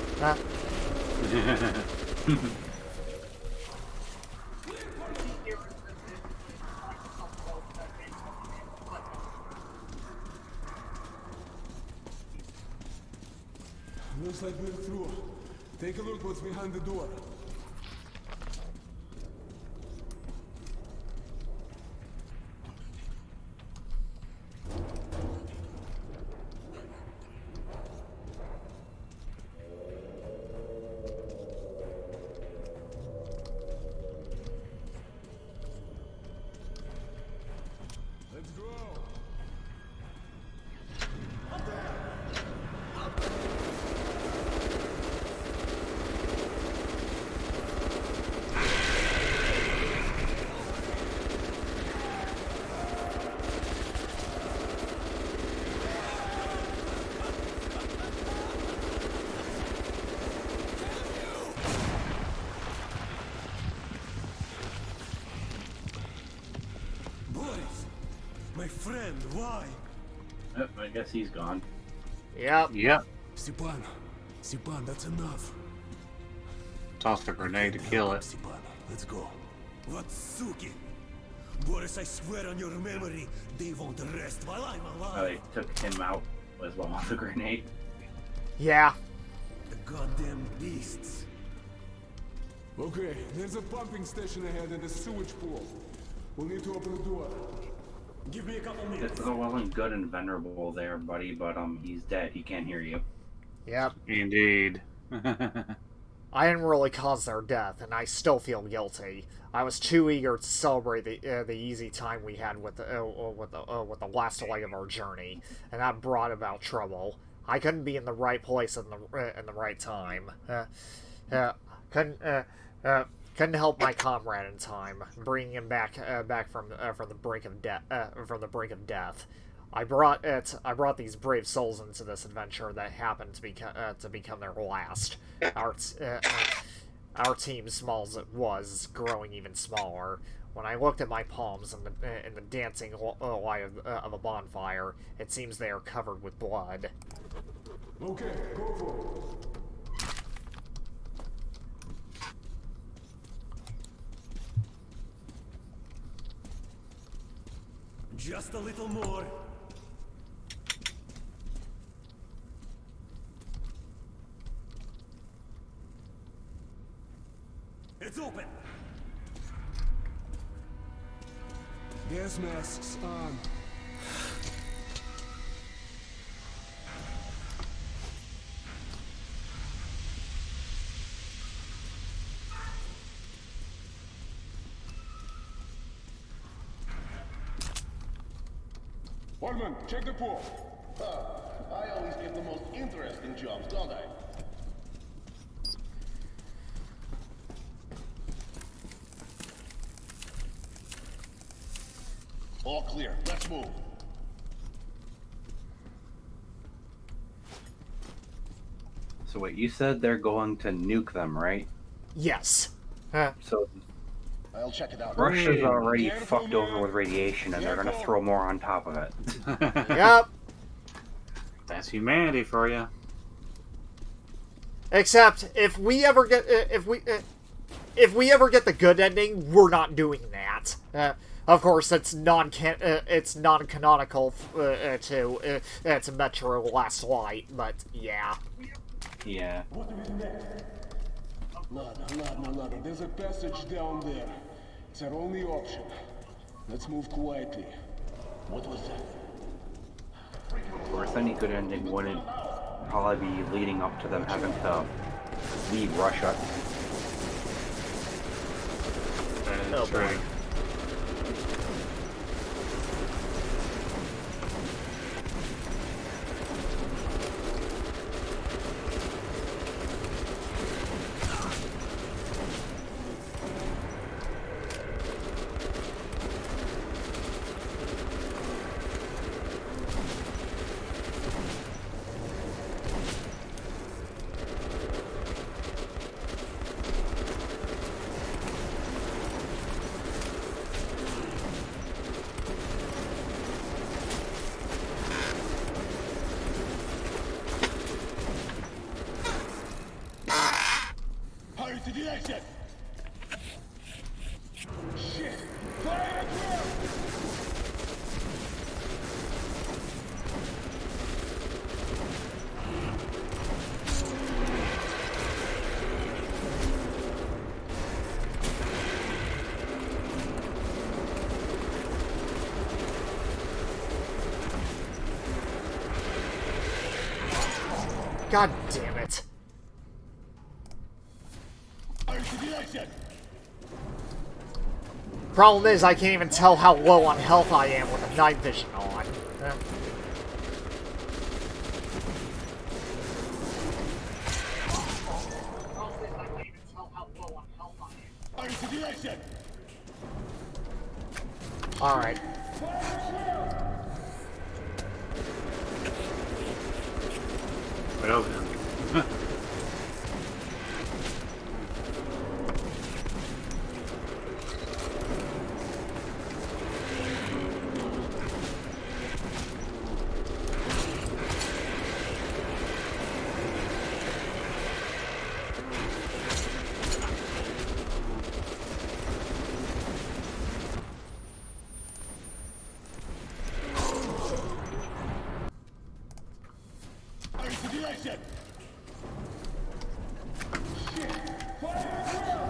Looks like we're through. Take a look what's behind the door. Let's go. Boris, my friend, why? Yep, I guess he's gone. Yep. Yep. Stepan, that's enough. Tossed a grenade to kill it. Stepan, let's go. What suki? Boris, I swear on your memory, they won't rest while I'm Oh, alive. they took him out as well with the grenade. Yeah. The goddamn beasts. Okay, there's a pumping station ahead and a sewage pool. We'll need to open the door. Give me a couple minutes. It's all well and good and venerable there, buddy, but he's dead. He can't hear you. Yep. Indeed. I didn't really cause their death, and I still feel guilty. I was too eager to celebrate the easy time we had with the last leg of our journey, and that brought about trouble. I couldn't be in the right place in the right time. Couldn't help my comrade in time, bringing him back from the brink of death. I brought these brave souls into this adventure that happened to become their last. Our team, small as it was, growing even smaller. When I looked at my palms in the dancing light of a bonfire, it seems they are covered with blood. Okay, go for it. Just a little more. It's open. Gas masks on. Orman, check the pool. I always get the most interesting jobs, don't I? All clear. Let's move. So wait, you said they're going to nuke them, right? Yes. So I'll check it out. Russia's already fucked over with radiation, and they're gonna throw more on top of it. Yep. That's humanity for you. Except if we ever get the good ending, we're not doing that. Of course, it's non-canonical to Metro Last Light, but yeah. Yeah. What do we do next? Ладно. There's a passage down there. It's our only option. Let's move quietly. What was that? Of course, any good ending wouldn't probably be leading up to them having to leave Russia. That's right. Сопротивляйся! Shit! Fire at will! God damn it. Сопротивляйся! Problem is, I can't even tell how low on health I am with the night vision on. Сопротивляйся! Alright. Well then. Сопротивляйся! Shit! Fire at will!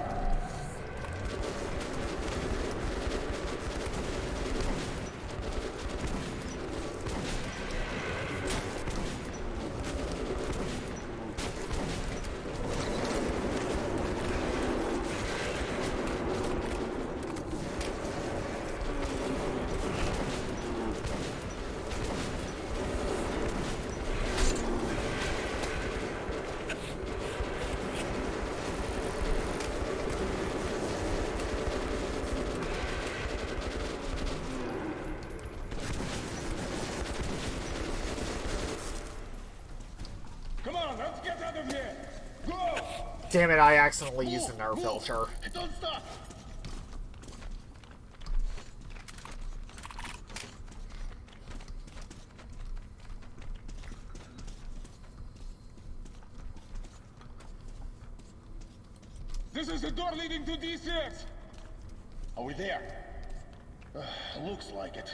Come on, let's get out of here! Go! Damn it, I accidentally used an air filter. Don't stop! This is the door leading to D6! Are we there? Looks like it.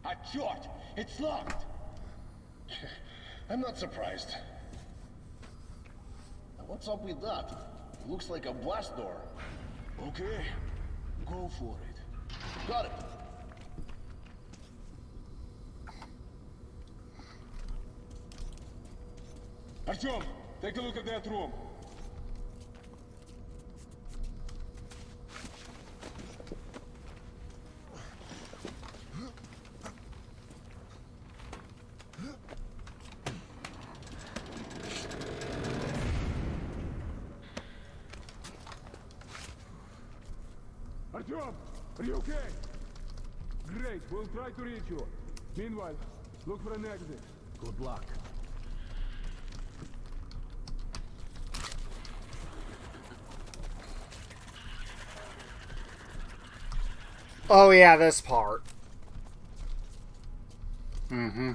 Ah, short! It's locked! I'm not surprised. What's up with that? Looks like a blast door. Okay, go for it. Got it. Artyom, take a look at that room. Artyom, are you okay? Great, we'll try to reach you. Meanwhile, look for an exit. Good luck. Oh yeah, this part. Mm-hmm.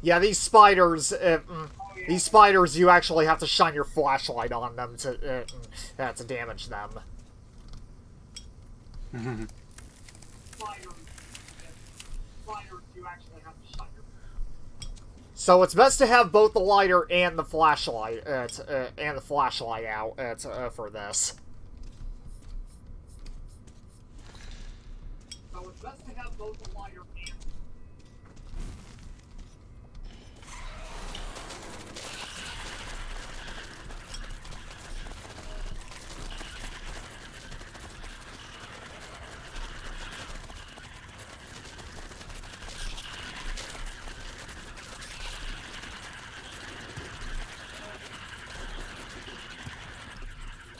Yeah, these spiders, you actually have to shine your flashlight on them to damage them. Mm-hmm. So it's best to have both the lighter and the flashlight, out for this. So it's best to have both the lighter and...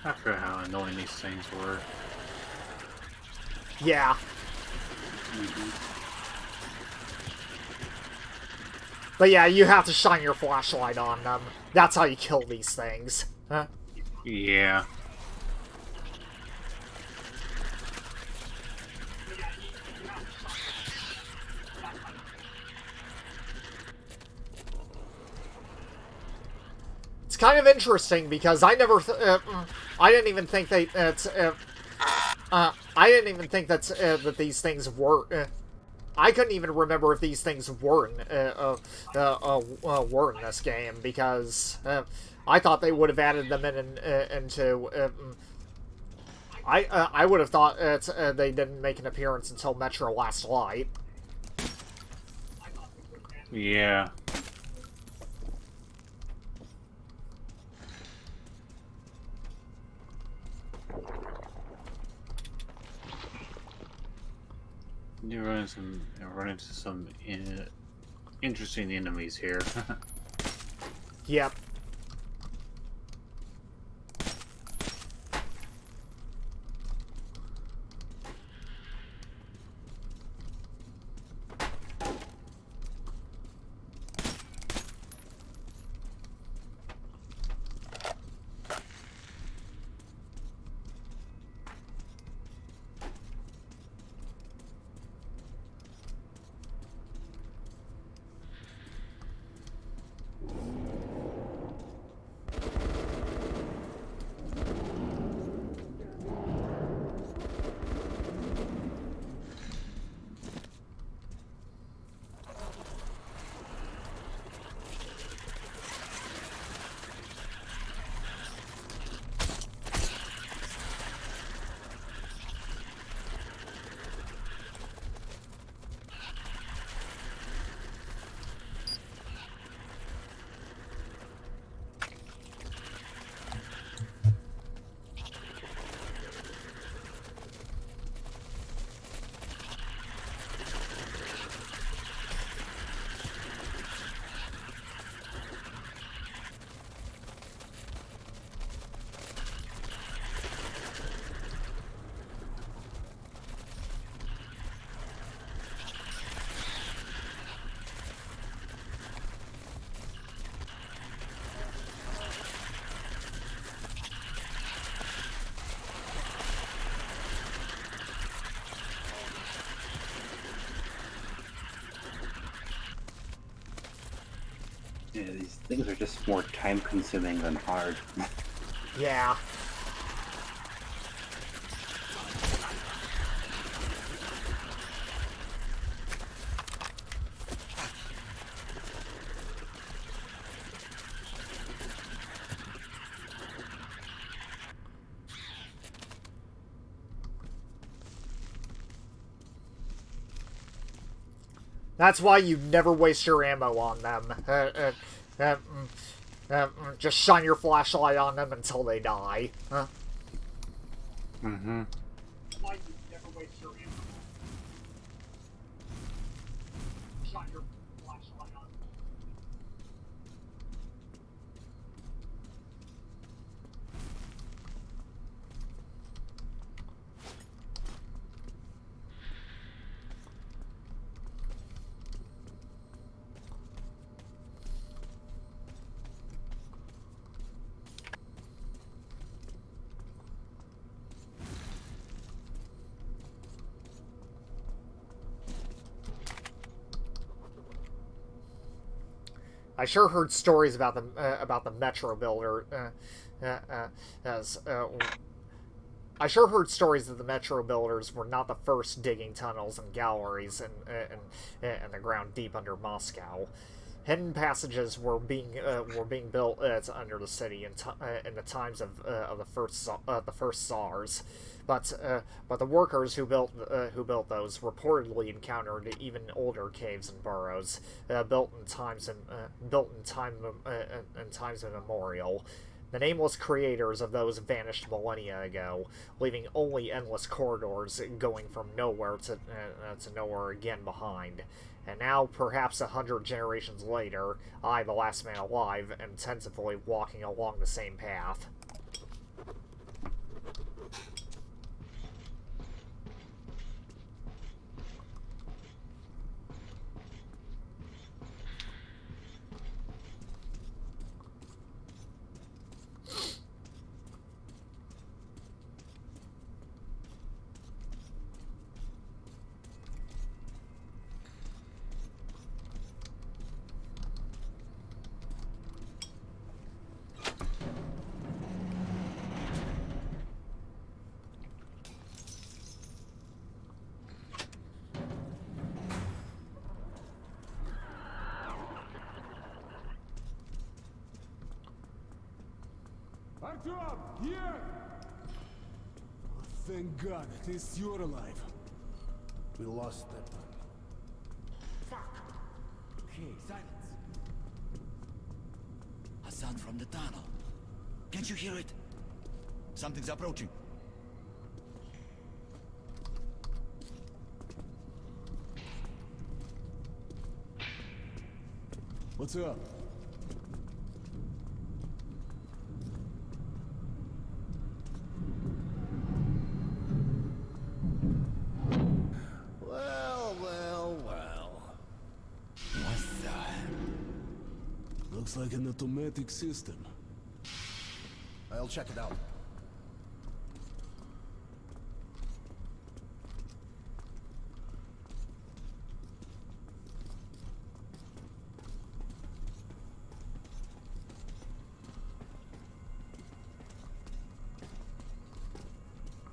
I forgot how annoying these things were. Yeah. But yeah, you have to shine your flashlight on them. That's how you kill these things. Huh? Yeah. kind of interesting because I never, I didn't even think they, I didn't even think that these things were, I couldn't even remember if these things were were in this game because I thought they would have added them into. I would have thought they didn't make an appearance until Metro Last Light. Yeah. You run into some interesting enemies here. Yep. Yeah, these things are just more time-consuming than hard. Yeah. That's why you never waste your ammo on them. Just shine your flashlight on them until they die. Mm-hmm. Why you never waste your ammo? Shine your flashlight on them. I sure heard stories about the Metro Builder. I sure heard stories that the Metro Builders were not the first digging tunnels and galleries in the ground deep under Moscow. Hidden passages were being built under the city in the times of the first Tsars. But the workers who built those reportedly encountered even older caves and burrows, built in times immemorial. The nameless creators of those vanished millennia ago, leaving only endless corridors going from nowhere to nowhere again behind. And now, perhaps 100 generations later, I, the last man alive, am tentatively walking along the same path. Artyom, here! Oh, thank God, at least you're alive. We lost Stepan. Okay, silence. A sound from the tunnel. Can't you hear it? Something's approaching. What's up? Well. What the? Looks like an automatic system. I'll check it out.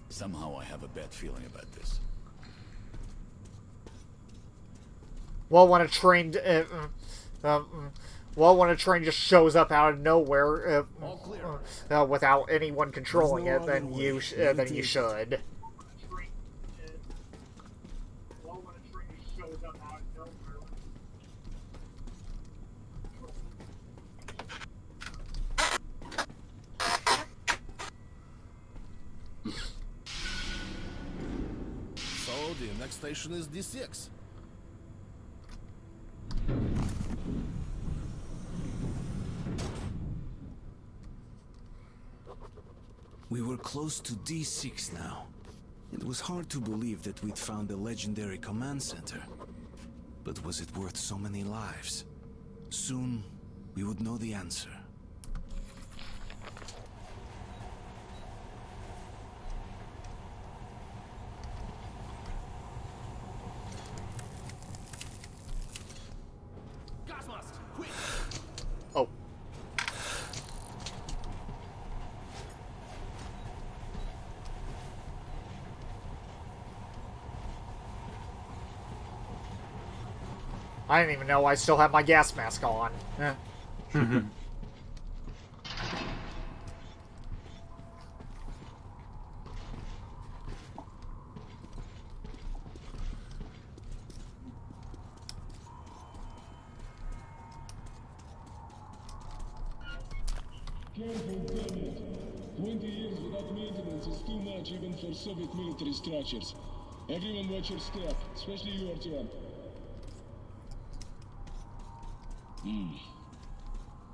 Somehow I have a bad feeling about this. Well, when a train, when a train just shows up out of nowhere, without anyone controlling There's it, no then other you way. then you should. So the next station is D6. We were close to D6 now. It was hard to believe that we'd found the legendary command center. But was it worth so many lives? Soon, we would know the answer. Oh. I didn't even know I still have my gas mask on. Careful, damn it. 20 years without maintenance is too much even for Soviet military structures. Everyone watch your step, especially you, Artyom.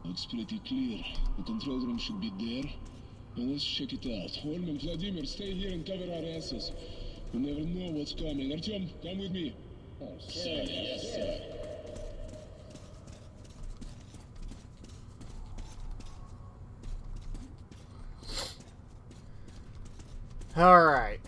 Looks pretty clear. The control room should be there. Now let's check it out. Holman, Vladimir, stay here and cover our asses. You never know what's coming. Artyom, come with me. Oh, sir. Yes, sir. Alright.